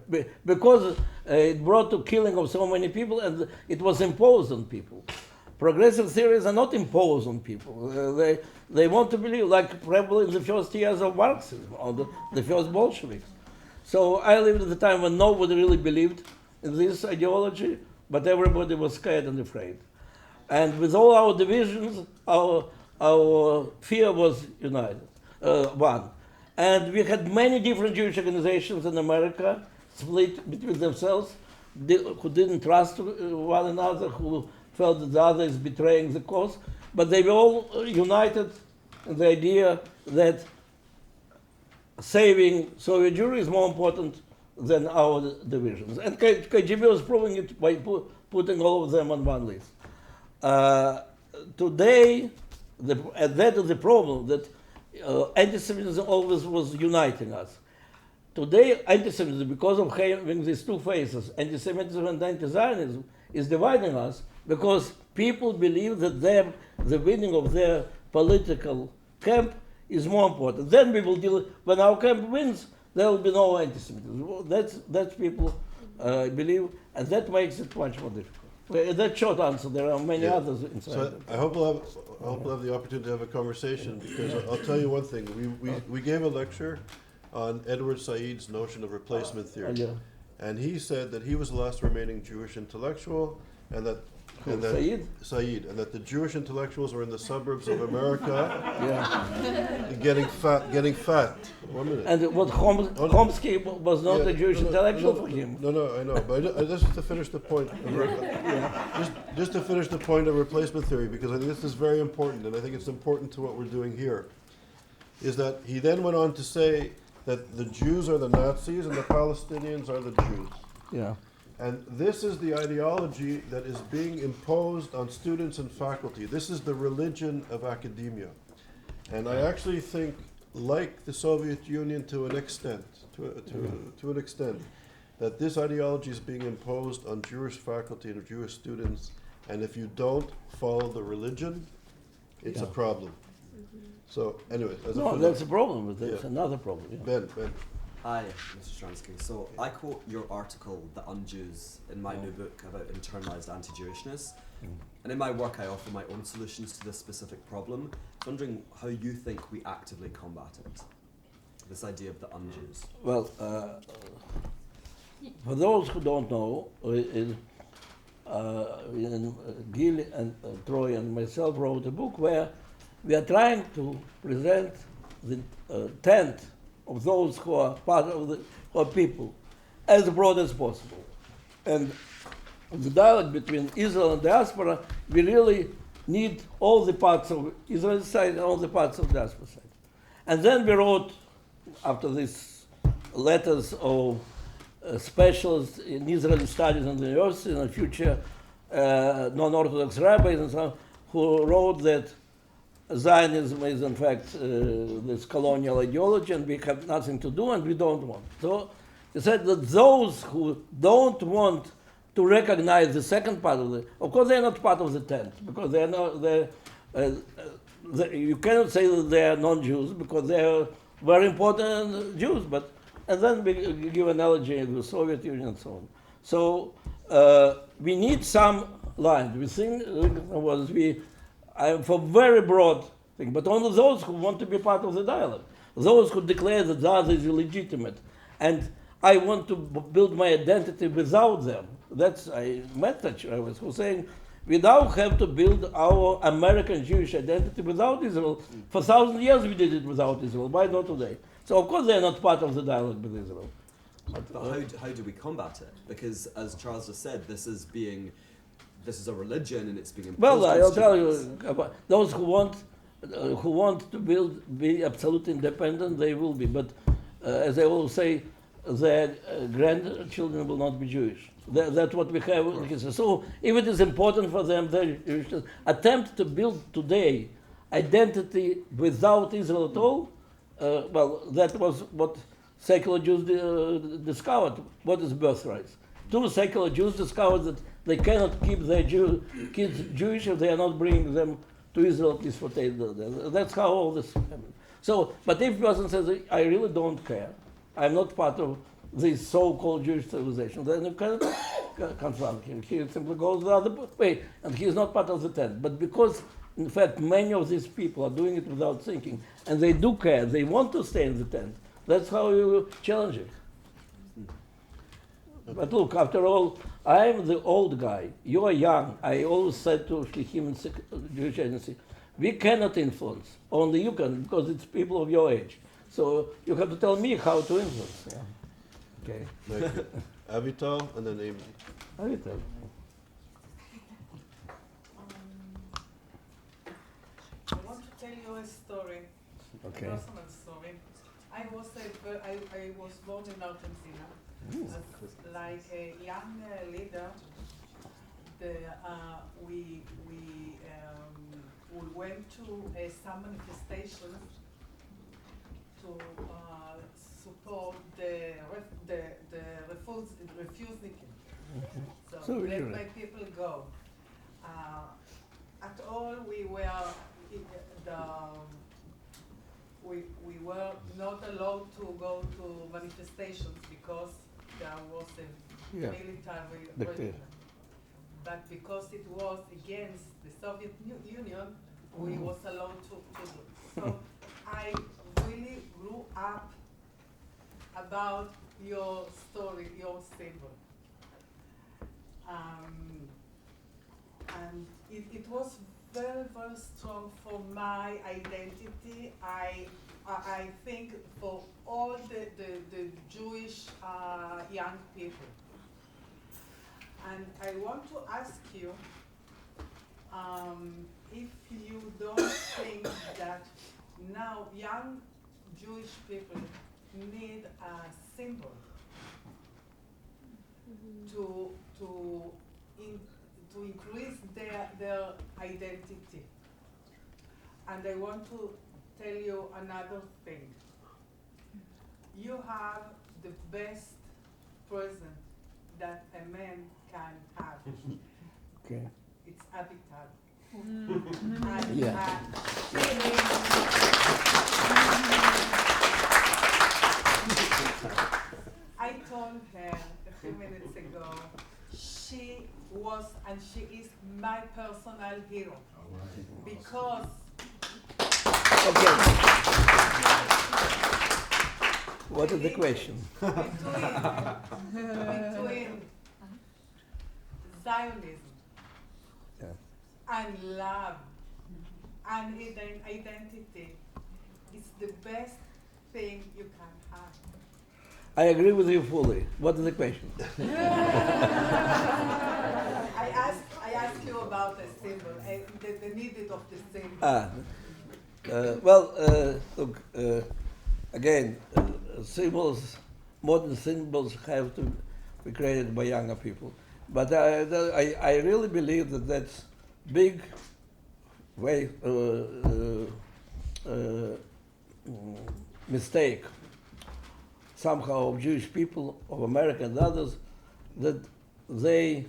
because it brought to killing of so many people, and it was imposed on people. Progressive theories are not imposed on people. They want to believe, like probably in the first years of Marxism, or the first Bolsheviks. So I lived at the time when nobody really believed in this ideology, but everybody was scared and afraid. And with all our divisions, our fear was united, one. And we had many different Jewish organizations in America, split between themselves, who didn't trust one another, who felt that the other is betraying the cause. But they were all united in the idea that saving Soviet Jewry is more important than our divisions. And KGB was proving it by putting all of them on one list. Today, and that is the problem, that anti-Semitism always was uniting us. Today, anti-Semitism, because of having these two faces, anti-Semitism and anti-Zionism, is dividing us because people believe that the winning of their political camp is more important. Then we will deal, when our camp wins, there will be no anti-Semitism. That's people believe, and that makes it much more difficult. That short answer. There are many others inside. So I hope we'll have the opportunity to have a conversation, because I'll tell you one thing. We gave a lecture on Edward Said's notion of replacement theory, and he said that he was the last remaining Jewish intellectual, and that Said, and that the Jewish intellectuals were in the suburbs of America, getting fat. 1 minute. And what Chomsky was not a Jewish intellectual for him. No, I know. But just to finish the point, just to finish the point of replacement theory, because I think this is very important, and I think it's important to what we're doing here, is that he then went on to say that the Jews are the Nazis and the Palestinians are the Jews. Yeah. And this is the ideology that is being imposed on students and faculty. This is the religion of academia. And I actually think, like the Soviet Union to an extent, that this ideology is being imposed on Jewish faculty and Jewish students, and if you don't follow the religion, it's a problem. So anyway, that's a problem, but there's another problem. Yeah. Ben. Hi, Mr. Sharansky. So I quote your article, The Un-Jews, in my new book about internalized anti-Jewishness. And in my work, I offer my own solutions to this specific problem. I'm wondering how you think we actively combat it, this idea of the Un-Jews. Well, for those who don't know, Gil and Troy and myself wrote a book where we are trying to present the tent of those who are part of the who are people as broad as possible. And the dialogue between Israel and diaspora, we really need all the parts of Israel side and all the parts of diaspora side. And then we wrote, after these letters of specialists in Israeli studies and the university and future non-Orthodox rabbis and so on, who wrote that Zionism is in fact this colonial ideology and we have nothing to do and we don't want. So he said that those who don't want to recognize the second part of course they're not part of the tent because they're not, you cannot say that they are non-Jews because they are very important Jews, but and then we give analogy with the Soviet Union and so on. So we need some lines. We think I am for very broad thing, but only those who want to be part of the dialogue, those who declare that the other is illegitimate, and I want to build my identity without them. That's I met such I was who saying we now have to build our American Jewish identity without Israel. For 1,000 years we did it without Israel. Why not today? So of course they are not part of the dialogue with Israel. But how do we combat it? Because as Charles just said, this is a religion and it's being imposed. Well, on I'll tell you students. about those who want to be absolutely independent, they will be. But as I always say, their grandchildren will not be Jewish. That's what we have. So if it is important for them, they should attempt to build today identity without Israel at all. Well, that was what secular Jews discovered. What is birthright? Two secular Jews discovered that they cannot keep their kids Jewish if they are not bringing them to Israel at least for 10 days. That's how all this happened. So, but if a person says, I really don't care, I'm not part of this so-called Jewish civilization, then you cannot confront him. He simply goes the other way, and he is not part of the tent. But because, in fact, many of these people are doing it without thinking, and they do care, they want to stay in the tent, that's how you challenge it. But look, after all, I'm the old guy. You are young. I always said to Shlichim and Jewish Agency, we cannot influence. Only you can, because it's people of your age. So you have to tell me how to influence. Yeah. Okay. Thank you. Avital and then Amy. Avital. I want to tell you a story, Okay. personal story. I was born in Argentina. As like a young leader, we went to some manifestations to support the refugee. So let my people go. At all, we were not allowed to go to manifestations because there was a military regime. But because it was against the Soviet Union, we was allowed to do it. So I really grew up about your story, your symbol. And it was very, very strong for my identity. I think for all the Jewish young people. And I want to ask you if you don't think that now young Jewish people need a symbol to increase their identity. And I want to tell you another thing. You have the best present that a man can have. Okay. It's Avital. Yeah. I told her a few minutes ago, she was and she is my personal hero. Because Okay. What is the question? between Zionism, Yeah. and love, and identity is the best thing you can have. I agree with you fully. What is the question? I ask you about the symbol, the needed of the symbol. Look, again, symbols, modern symbols have to be created by younger people. But I really believe that that's big way mistake somehow of Jewish people, of America and others, that they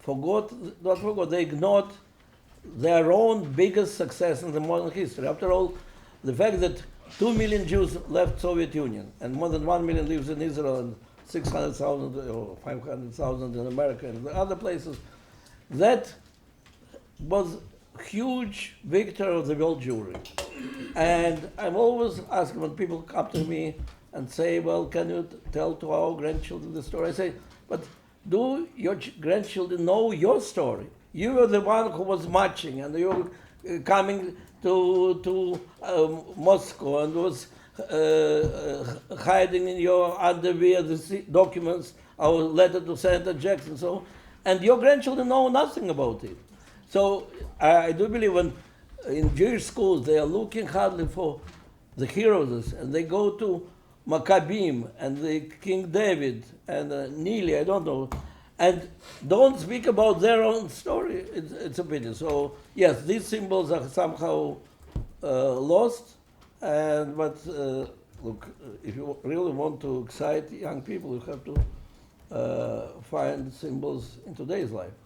they ignored their own biggest success in the modern history. After all, the fact that 2 million Jews left Soviet Union and more than 1 million lives in Israel and 600,000 or 500,000 in America and other places, that was huge victory of the world Jewry. And I'm always asking when people come to me and say, well, can you tell to our grandchildren the story? I say, but do your grandchildren know your story? You were the one who was marching and you were coming to Moscow and was hiding in your underwear the documents, our letter to Senator Jackson. So, and your grandchildren know nothing about it. So I do believe when in Jewish schools they are looking hardly for the heroes, and they go to Maccabim and the King David and Neely, I don't know, and don't speak about their own story. It's a pity. So yes, these symbols are somehow lost. But look, if you really want to excite young people, you have to find symbols in today's life.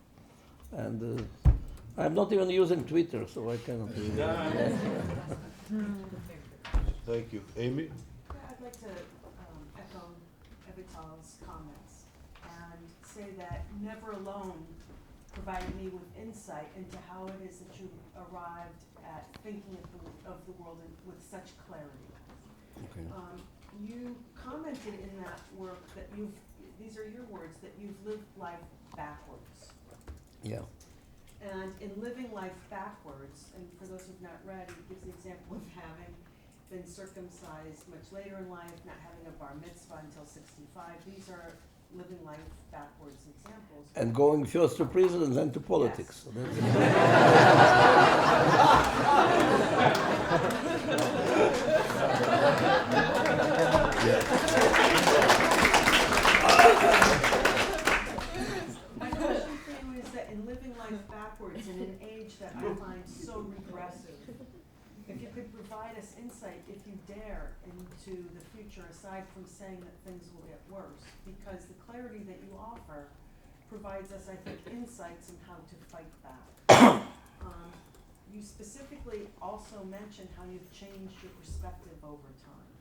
And I'm not even using Twitter, so I cannot do it. Thank you. Amy? I'd like to echo Evital's comments and say that Never Alone provided me with insight into how it is that you arrived at thinking of the world with such clarity. Okay. You commented in that work that these are your words, that you've lived life backwards. Yeah. And in living life backwards, and for those who've not read, it gives the example of having been circumcised much later in life, not having a bar mitzvah until 65. These are living life backwards examples. And going first to prison and then to politics. Yes. My question for you is that in living life backwards in an age that I find so regressive, if you could provide us insight, if you dare, into the future, aside from saying that things will get worse, because the clarity that you offer provides us, I think, insights in how to fight back. You specifically also mentioned how you've changed your perspective over time.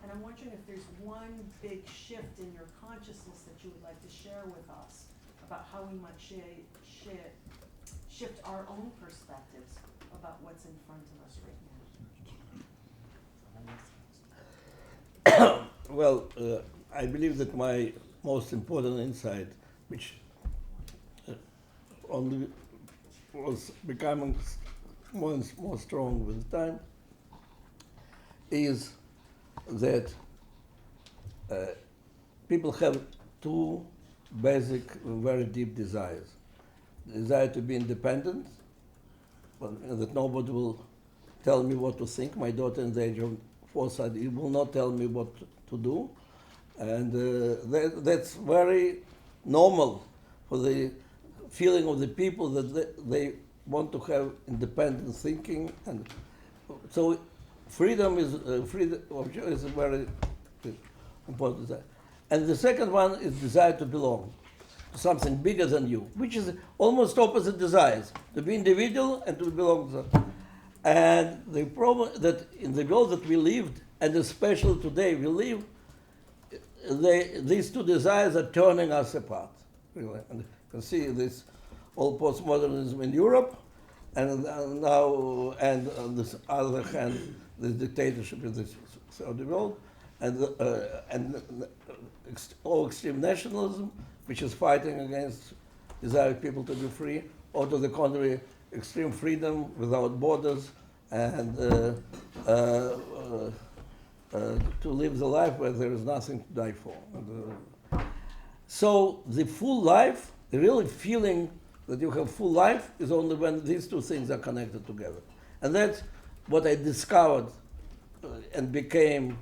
And I'm wondering if there's one big shift in your consciousness that you would like to share with us about how we might shift our own perspectives about what's in front of us right now. Well, I believe that my most important insight, which only was becoming more and more strong with time, is that people have two basic, very deep desires. The desire to be independent, that nobody will tell me what to think. My daughter in the age of 4 said, "You will not tell me what to do." And that's very normal for the feeling of the people that they want to have independent thinking. And so freedom of choice is a very important desire. And the second one is desire to belong to something bigger than you, which is almost opposite desires, to be individual and to belong to something. And the problem that in the world that we lived, and especially today we live, these two desires are turning us apart. Really. And you can see this all postmodernism in Europe, and now, and on the other hand, the dictatorship in the third world, and all extreme nationalism, which is fighting against desire people to be free, or to the contrary, extreme freedom without borders, and to live the life where there is nothing to die for. So the full life, the real feeling that you have full life is only when these two things are connected together. And that's what I discovered and became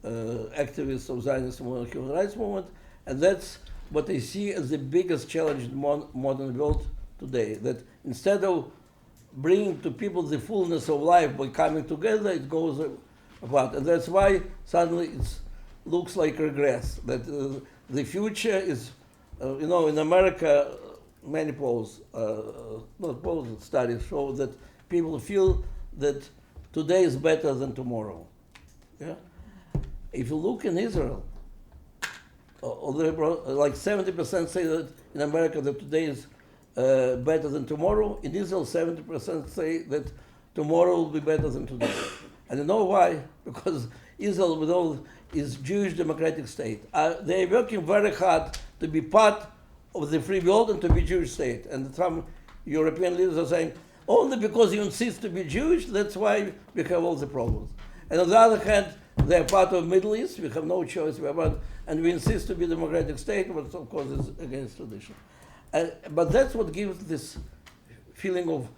activist of Zionist movement, human rights movement, and that's what I see as the biggest challenge in the modern world today, that instead of bringing to people the fullness of life by coming together, it goes apart. And that's why suddenly it looks like regress, that the future is, in America, many polls, not polls, studies show that people feel that today is better than tomorrow. Yeah? If you look in Israel, like 70% say that in America that today is better than tomorrow. In Israel, 70% say that tomorrow will be better than today. And you know why? Because Israel, with all, is Jewish democratic state. They are working very hard to be part of the free world and to be Jewish state. And some European leaders are saying, only because you insist to be Jewish, that's why we have all the problems. And on the other hand, they are part of the Middle East, we have no choice, and we insist to be a democratic state, but of course it's against tradition. But that's what gives this feeling of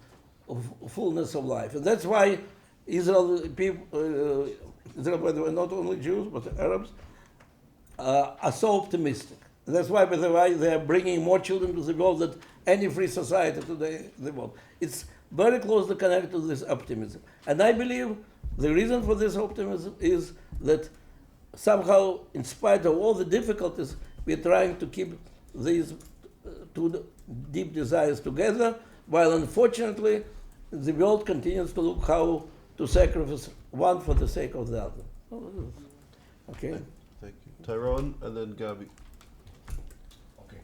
fullness of life. And that's why Israel, by the way, not only Jews, but Arabs, are so optimistic. And that's why, by the way, they are bringing more children to the world than any free society today in the world. It's very closely connected to this optimism. And I believe the reason for this optimism is that somehow, in spite of all the difficulties, we're trying to keep these two deep desires together, while unfortunately, the world continues to look how to sacrifice one for the sake of the other. Okay? Thank you. Tyrone, and then Gabi. Okay.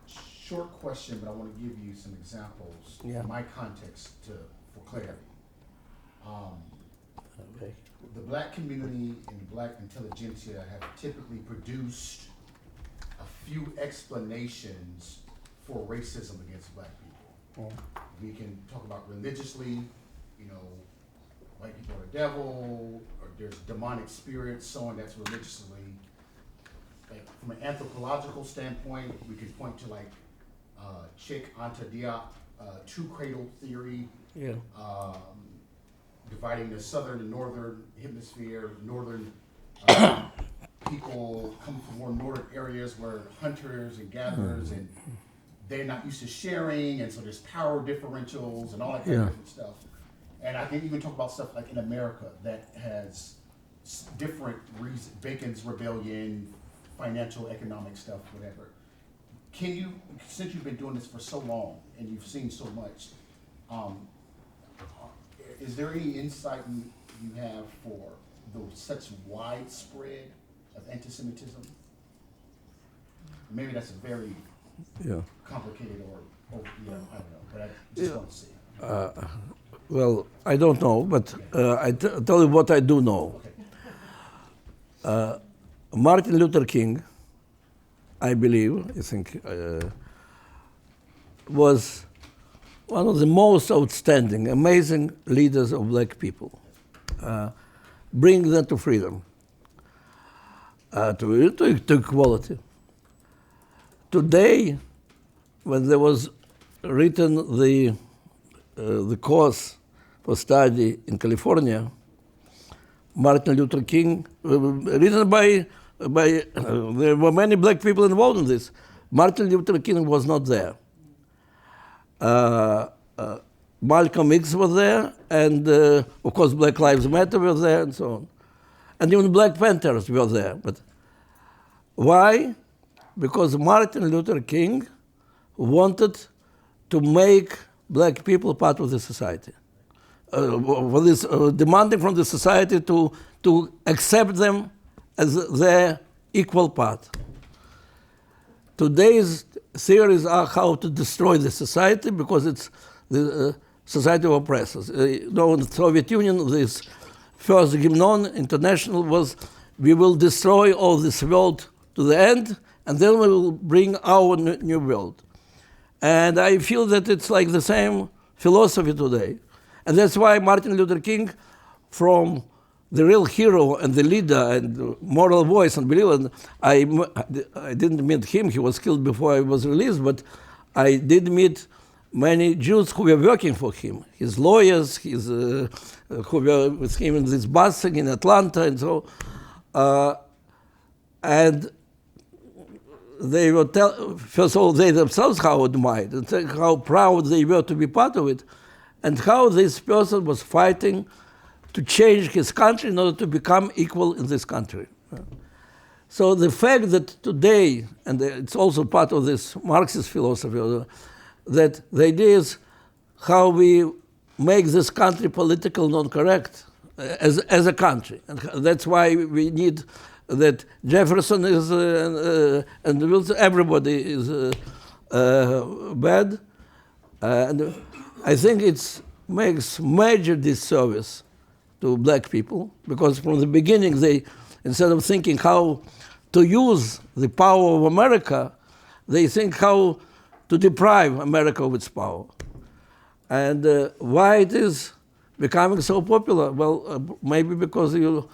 Short question, but I want to give you some examples in my context for clarity. Okay. The black community and the black intelligentsia have typically produced a few explanations for racism against black people. We can talk about religiously, white people are the devil, or there's demonic spirits, so on, that's religiously. Like, from an anthropological standpoint, we can point to Cheikh Anta Diop, two cradle theory, dividing the southern and northern hemisphere. Northern people come from more northern areas where hunters and gatherers, and they're not used to sharing, and so there's power differentials and all that kind of different stuff. And I can even talk about stuff like in America that has different reasons, Bacon's Rebellion, financial, economic stuff, whatever. Can you, since you've been doing this for so long and you've seen so much, is there any insight you have for such widespread of anti-Semitism? Maybe that's a very complicated or I don't know, but I just want to see. Well, I don't know, but I tell you what I do know. Okay. Martin Luther King, I believe, was one of the most outstanding, amazing leaders of black people, bring them to freedom, to equality. Today, when there was written the course for study in California, Martin Luther King, written by there were many black people involved in this. Martin Luther King was not there. Malcolm X was there, and of course Black Lives Matter was there, and so on. And even Black Panthers were there. But why? Because Martin Luther King wanted to make black people part of the society. Demanding from the society to accept them as their equal part. Today's theories are how to destroy the society because it's the society of oppressors. In the Soviet Union, this first Gymnon International was we will destroy all this world to the end, and then we will bring our new world. And I feel that it's like the same philosophy today. And that's why Martin Luther King, from the real hero and the leader and moral voice and believer, I didn't meet him, he was killed before I was released, but I did meet many Jews who were working for him, his lawyers, who were with him in this busing in Atlanta and so. And they were first of all, they themselves how admired, and how proud they were to be part of it, and how this person was fighting to change his country in order to become equal in this country. So the fact that today, and it's also part of this Marxist philosophy, that the idea is how we make this country political non-correct as a country. And that's why we need that Jefferson is, and Wilson, everybody is bad. And I think it makes major disservice to black people, because from the beginning they, instead of thinking how to use the power of America, they think how to deprive America of its power. And why it is becoming so popular? Well, maybe because you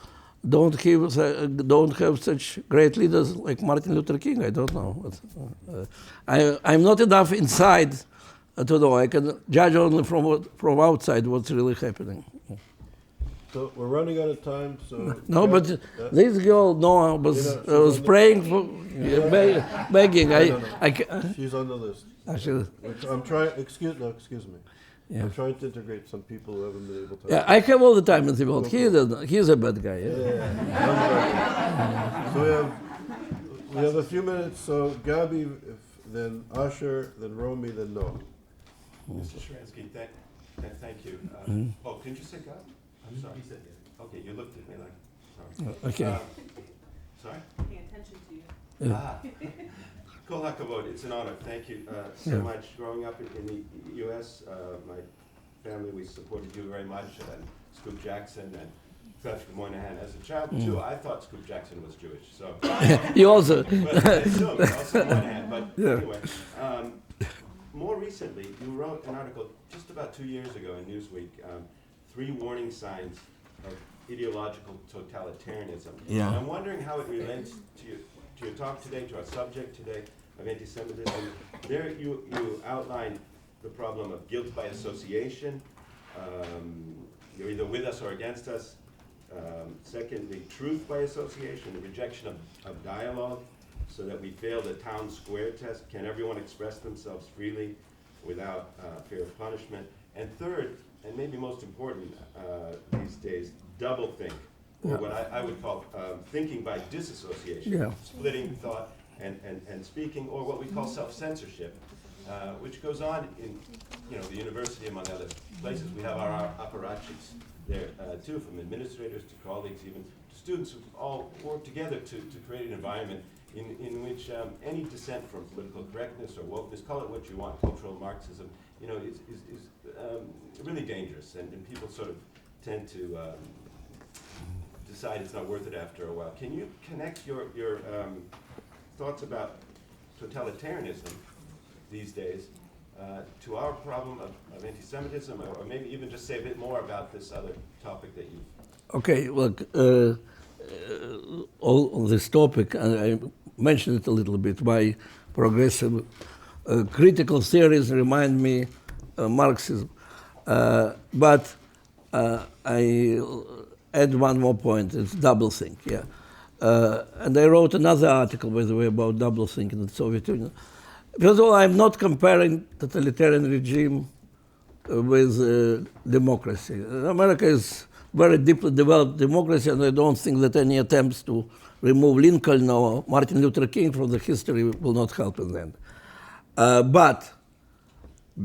don't have such great leaders like Martin Luther King. I don't know. I'm not enough inside to know. I can judge only from outside what's really happening. So we're running out of time. So no, but this girl Noah was praying for, begging. She's on the list. I'm trying. Excuse me. Yeah. I'm trying to integrate some people who haven't been able to. Yeah, I have all the time in the world. He's a bad guy. So we have a few minutes. So Gabi, then Asher, then Romy, then Noah. Mr. Sharansky, thank you. Oh, can you say God? I'm sorry. He said yes. Okay, you looked at me like. Sorry. Okay. Sorry. Paying attention to you. Kol hakavod, it's an honor. Thank you so much. Growing up in the U.S., my family, we supported you very much, and Scoop Jackson and Patrick Moynihan. As a child, too, I thought Scoop Jackson was Jewish. So you also. But also Moynihan. But anyway, more recently, you wrote an article just about 2 years ago in Newsweek, 3 warning signs of ideological totalitarianism. Yeah. And I'm wondering how it relates to your talk today, to our subject today of anti-Semitism. There you outline the problem of guilt by association. You're either with us or against us. Secondly, truth by association, the rejection of dialogue, so that we fail the town square test. Can everyone express themselves freely without fear of punishment? And third, and maybe most important these days, double think, or what I would call thinking by disassociation, splitting thought and speaking, or what we call self-censorship, which goes on in the university, among other places. We have our apparatchiks there too, from administrators to colleagues, even to students who all work together to create an environment in which any dissent from political correctness or wokeness, call it what you want, cultural Marxism, is really dangerous, and people sort of tend to decide it's not worth it after a while. Can you connect your thoughts about totalitarianism these days to our problem of anti-Semitism, or maybe even just say a bit more about this other topic that you... Okay, look, on this topic, I mentioned it a little bit, my progressive critical theories remind me Marxism. But I add one more point, it's doublethink, and I wrote another article, by the way, about doublethink in the Soviet Union. First of all, I'm not comparing totalitarian regime with democracy. America is very deeply developed democracy, and I don't think that any attempts to remove Lincoln or Martin Luther King from the history will not help in that. But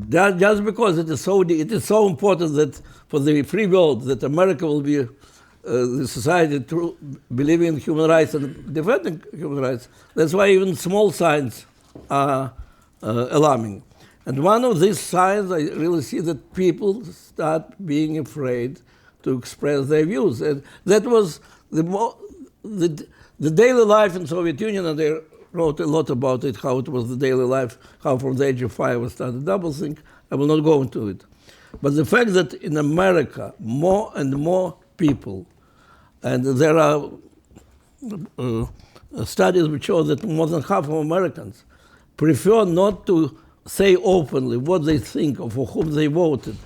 just because it is so important that for the free world that America will be the society to believing in human rights and defending human rights, that's why even small signs are alarming. And one of these signs, I really see that people start being afraid to express their views. And that was the daily life in Soviet Union, and they wrote a lot about it, how it was the daily life, how from the age of 5 I started doublethink. I will not go into it. But the fact that in America, more and more people, and there are studies which show that more than half of Americans prefer not to say openly what they think or for whom they voted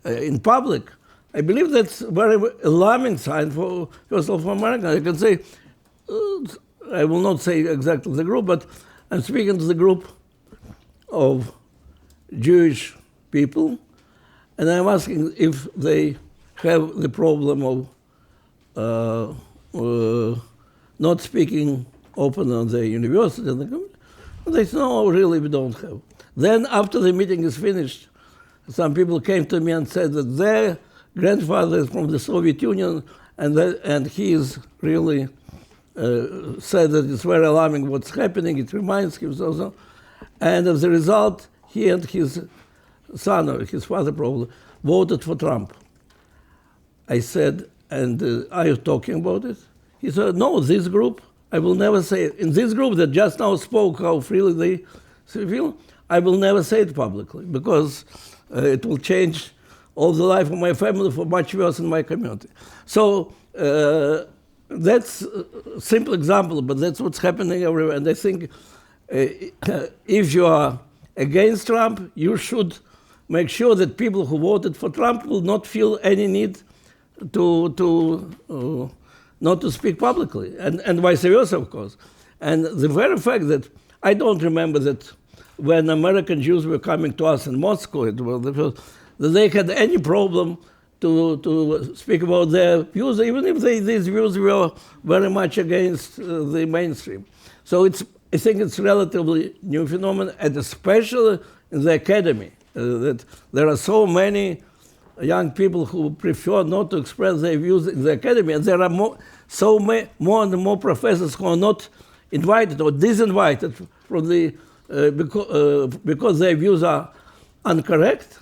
in public. I believe that's a very alarming sign for, first of all, for Americans. I can say, I will not say exactly the group, but I'm speaking to the group of Jewish people, and I'm asking if they have the problem of not speaking openly on the university. And they say, no, really, we don't have. Then, after the meeting is finished, some people came to me and said that their grandfather is from the Soviet Union, and he is really said that it's very alarming what's happening. It reminds him so. And as a result, he and his son, or his father probably, voted for Trump. I said, and are you talking about it? He said, no, this group, I will never say it. In this group that just now spoke how freely they feel, I will never say it publicly, because it will change all the life of my family for much worse in my community. So that's a simple example, but that's what's happening everywhere. And I think if you are against Trump, you should make sure that people who voted for Trump will not feel any need to not to speak publicly, and vice versa, of course. And the very fact that I don't remember that when American Jews were coming to us in Moscow, that they had any problem to speak about their views, even if these views were very much against the mainstream. So I think it's a relatively new phenomenon, and especially in the academy, that there are so many young people who prefer not to express their views in the academy, and there are more and more professors who are not invited or disinvited from the because their views are incorrect.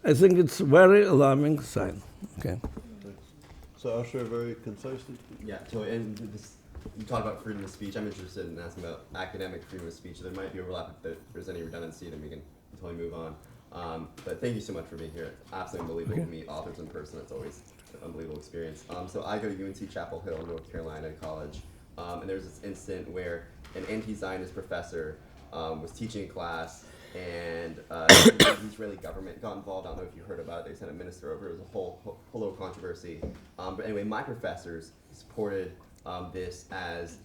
I think it's a very alarming sign. Okay. So Asher, very concisely. Yeah, so and this, you talk about freedom of speech. I'm interested in asking about academic freedom of speech. There might be overlap. If there's any redundancy, then we can totally move on. But thank you so much for being here. Absolutely unbelievable to meet authors in person. It's always an unbelievable experience. So I go to UNC Chapel Hill, North Carolina College, and there's this incident where an anti-Zionist professor was teaching a class, and the Israeli government got involved. I don't know if you heard about it. They sent a minister over. It was a whole little controversy. But anyway, my professors supported this as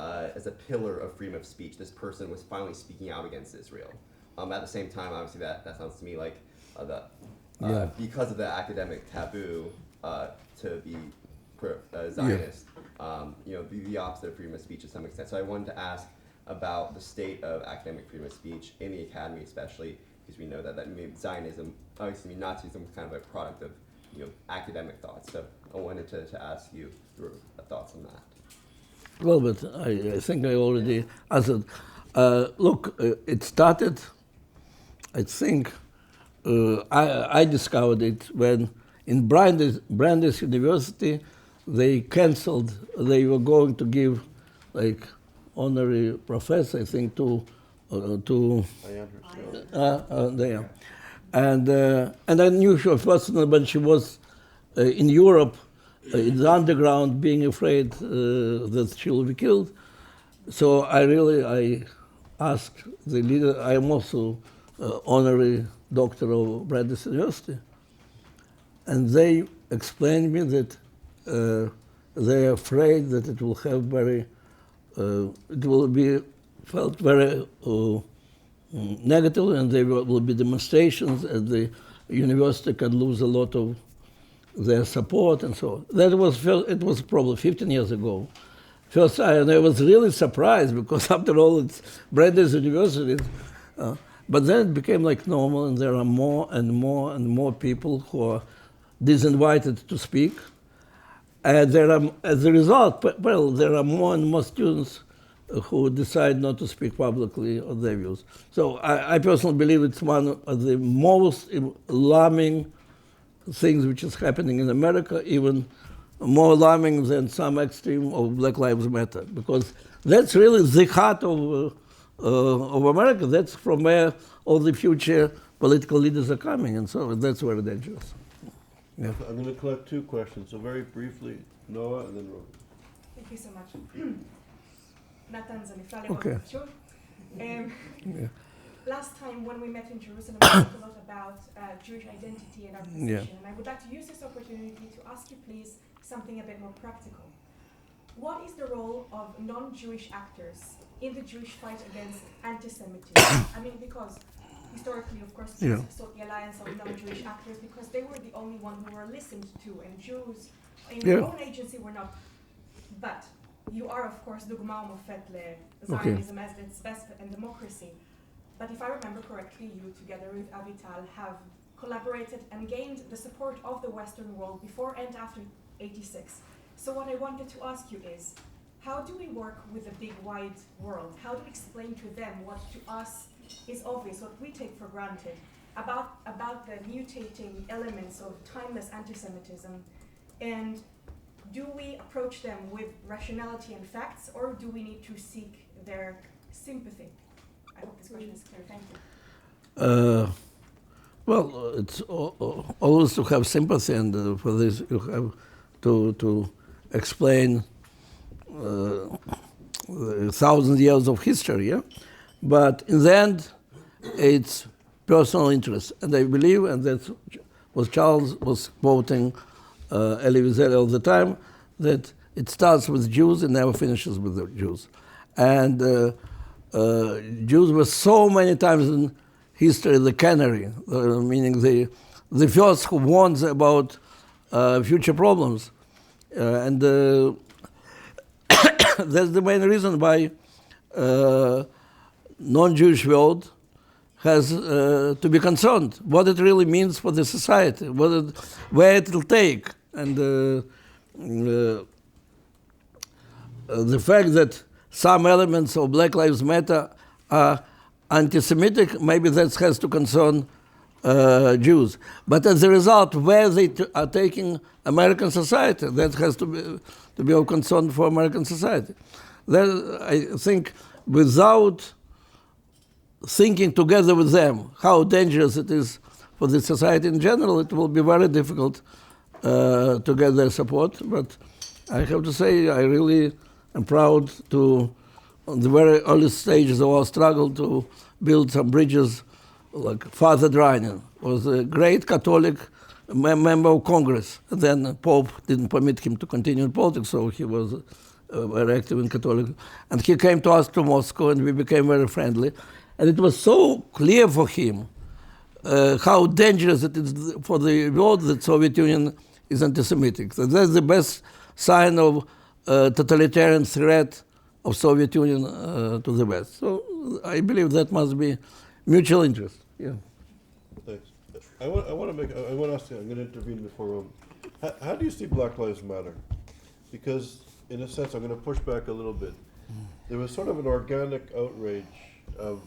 a pillar of freedom of speech. This person was finally speaking out against Israel. At the same time, obviously, that sounds to me like because of the academic taboo to be Zionist, the opposite of freedom of speech to some extent. So I wanted to ask about the state of academic freedom of speech in the academy, especially because we know that Zionism, Nazism, was kind of a product of academic thoughts. So I wanted to ask you your thoughts on that. Well, but I think I already answered. Look, it started, I think, I discovered it when in Brandeis University they canceled, they were going to give like honorary professor, I think, to there. And I knew her personally, but she was in Europe, in the underground, being afraid that she will be killed. So I asked the leader, I am also honorary doctor of Brandeis University, and they explained me that they are afraid that it will have it will be felt very negative, and there will be demonstrations, and the university can lose a lot of their support and so on. It was probably 15 years ago. First, and I was really surprised because after all, it's Brandeis University. But then it became like normal, and there are more and more and more people who are disinvited to speak. And as a result, there are more and more students who decide not to speak publicly on their views. So I personally believe it's one of the most alarming things which is happening in America, even more alarming than some extreme of Black Lives Matter, because that's really the heart of America. That's from where all the future political leaders are coming, and so that's very dangerous. Yeah. I'm going to collect two questions. So very briefly, Noah and then Roman. Thank you so much. Natan Zanifali. Okay. Yeah. Last time when we met in Jerusalem, we talked a lot about Jewish identity and our position. Yeah. And I would like to use this opportunity to ask you, please, something a bit more practical. What is the role of non-Jewish actors in the Jewish fight against anti-Semitism? I mean, because historically, of course, Jews sought the alliance of non-Jewish actors because they were the only ones who were listened to, and Jews in their own agency were not. But you are, of course, dogma mofet le-Zionism as its best and democracy. But if I remember correctly, you, together with Avital, have collaborated and gained the support of the Western world before and after '86. So what I wanted to ask you is, how do we work with the big, wide world? How do we explain to them what to us is obvious, what we take for granted, about the mutating elements of timeless anti-Semitism? And do we approach them with rationality and facts, or do we need to seek their sympathy? I hope this question is clear. Thank you. Well, it's always to have sympathy, and for this you have to explain thousand years of history, yeah? But in the end, it's personal interest. And I believe, and that's what Charles was quoting Elie Wiesel all the time, that it starts with Jews and never finishes with the Jews. And Jews were so many times in history the canary, meaning the first who warns about future problems. And that's the main reason why non-Jewish world has to be concerned, what it really means for the society, where it will take. And the fact that some elements of Black Lives Matter are anti-Semitic, maybe that has to concern Jews. But as a result, where they are taking American society, that has to be of concern for American society. That, I think, without thinking together with them how dangerous it is for the society in general, it will be very difficult to get their support. But I have to say, I really am proud to, on the very early stages of our struggle, to build some bridges. Like Father Drainin was a great Catholic member of Congress. And then Pope didn't permit him to continue in politics, so he was very active in Catholic. And he came to us to Moscow, and we became very friendly. And it was so clear for him how dangerous it is for the world that Soviet Union is anti-Semitic. So that's the best sign of totalitarian threat of Soviet Union to the West. So I believe that must be mutual interest. Yeah. Thanks. I want to ask you, I'm going to intervene before Rome. How do you see Black Lives Matter? Because in a sense, I'm going to push back a little bit. There was sort of an organic outrage of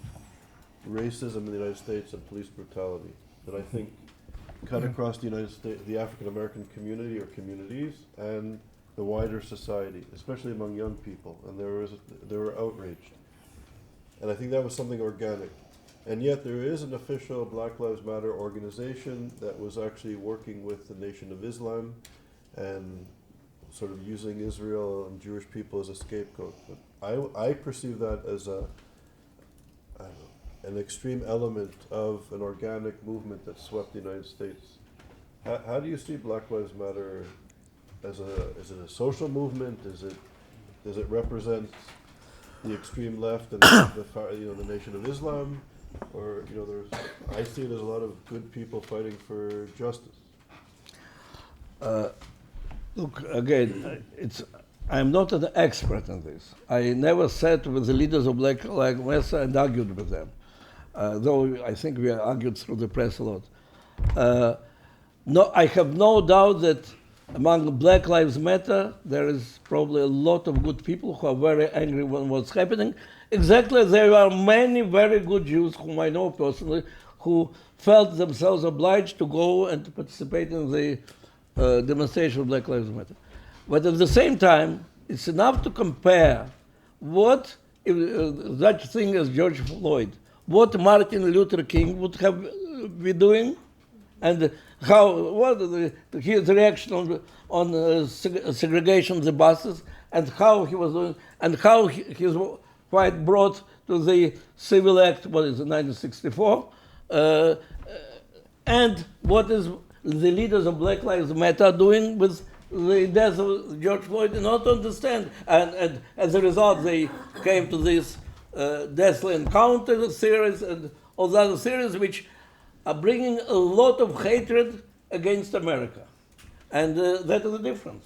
racism in the United States and police brutality that I think cut across the United States, the African American community or communities, and the wider society, especially among young people, and they were outraged. And I think that was something organic. And yet there is an official Black Lives Matter organization that was actually working with the Nation of Islam and sort of using Israel and Jewish people as a scapegoat. But I perceive that as an extreme element of an organic movement that swept the United States. How do you see Black Lives Matter is it a social movement? Does it represent the extreme left and the Nation of Islam? Or I see it as a lot of good people fighting for justice. Look, again, I'm not an expert in this. I never sat with the leaders of Black Lives Matter and argued with them, though I think we argued through the press a lot. No, I have no doubt that among Black Lives Matter, there is probably a lot of good people who are very angry with what's happening. Exactly, there are many very good Jews whom I know personally who felt themselves obliged to go and to participate in the demonstration of Black Lives Matter. But at the same time, it's enough to compare what such thing as George Floyd, what Martin Luther King would have been doing, and his reaction on segregation of the buses, and how he was doing, and how his fight brought to the Civil Act, what is it, 1964, and what is the leaders of Black Lives Matter doing with the death of George Floyd, in order to understand. And as a result, they came to this Deathly Encounter series and all the other series, which are bringing a lot of hatred against America. And that is the difference.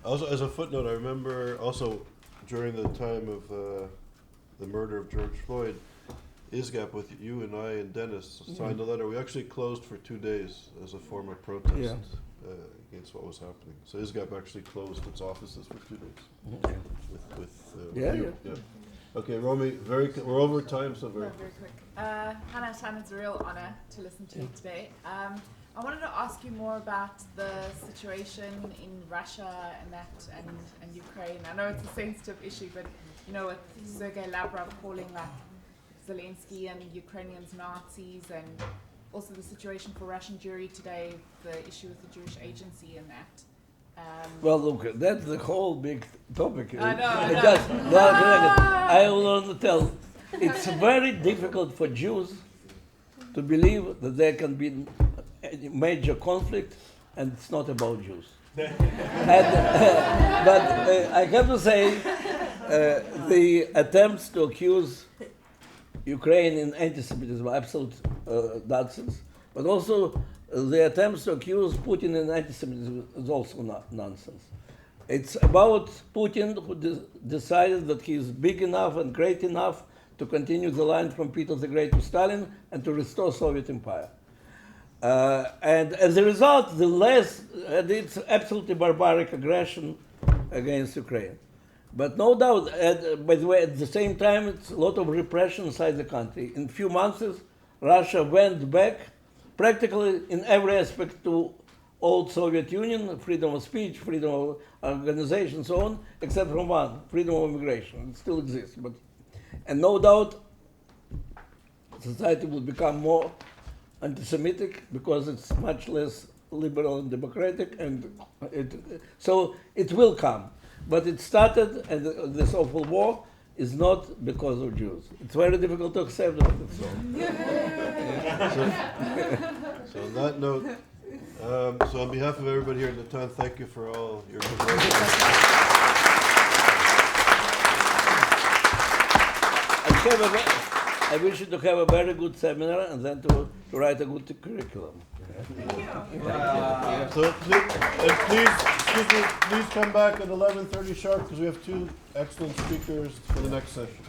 Also, as a footnote, I remember also during the time of the murder of George Floyd, ISGAP, with you and I and Dennis, signed a letter. We actually closed for 2 days as a form of protest against what was happening. So ISGAP actually closed its offices for 2 days. Yeah. Okay, Romy, we're over time, so very quick. Natan, it's a real honor to listen to you today. I wanted to ask you more about the situation in Russia and Ukraine. I know it's a sensitive issue, but with Sergei Lavrov calling Zelensky and Ukrainians Nazis, and also the situation for Russian Jewry today, the issue with the Jewish agency and that. Well, look, that's the whole big topic. I know. I want to tell, it's very difficult for Jews to believe that there can be a major conflict and it's not about Jews. But I have to say, the attempts to accuse Ukraine in anti-Semitism are absolute nonsense, but also the attempts to accuse Putin in anti-Semitism is also nonsense. It's about Putin, who decided that he is big enough and great enough to continue the line from Peter the Great to Stalin and to restore Soviet empire. And as a result, it's absolutely barbaric aggression against Ukraine. But no doubt, by the way, at the same time, it's a lot of repression inside the country. In a few months, Russia went back practically in every aspect to old Soviet Union, freedom of speech, freedom of organization, and so on, except from one, freedom of immigration. It still exists. And no doubt, society will become more anti-Semitic because it's much less liberal and democratic, and so it will come. But it started, and this awful war is not because of Jews. It's very difficult to accept that it's so. So on that note, so on behalf of everybody here in Natan, thank you for all your cooperation. I wish you to have a very good seminar and then to write a good curriculum. So please come back at 11:30 sharp because we have 2 excellent speakers for the next session.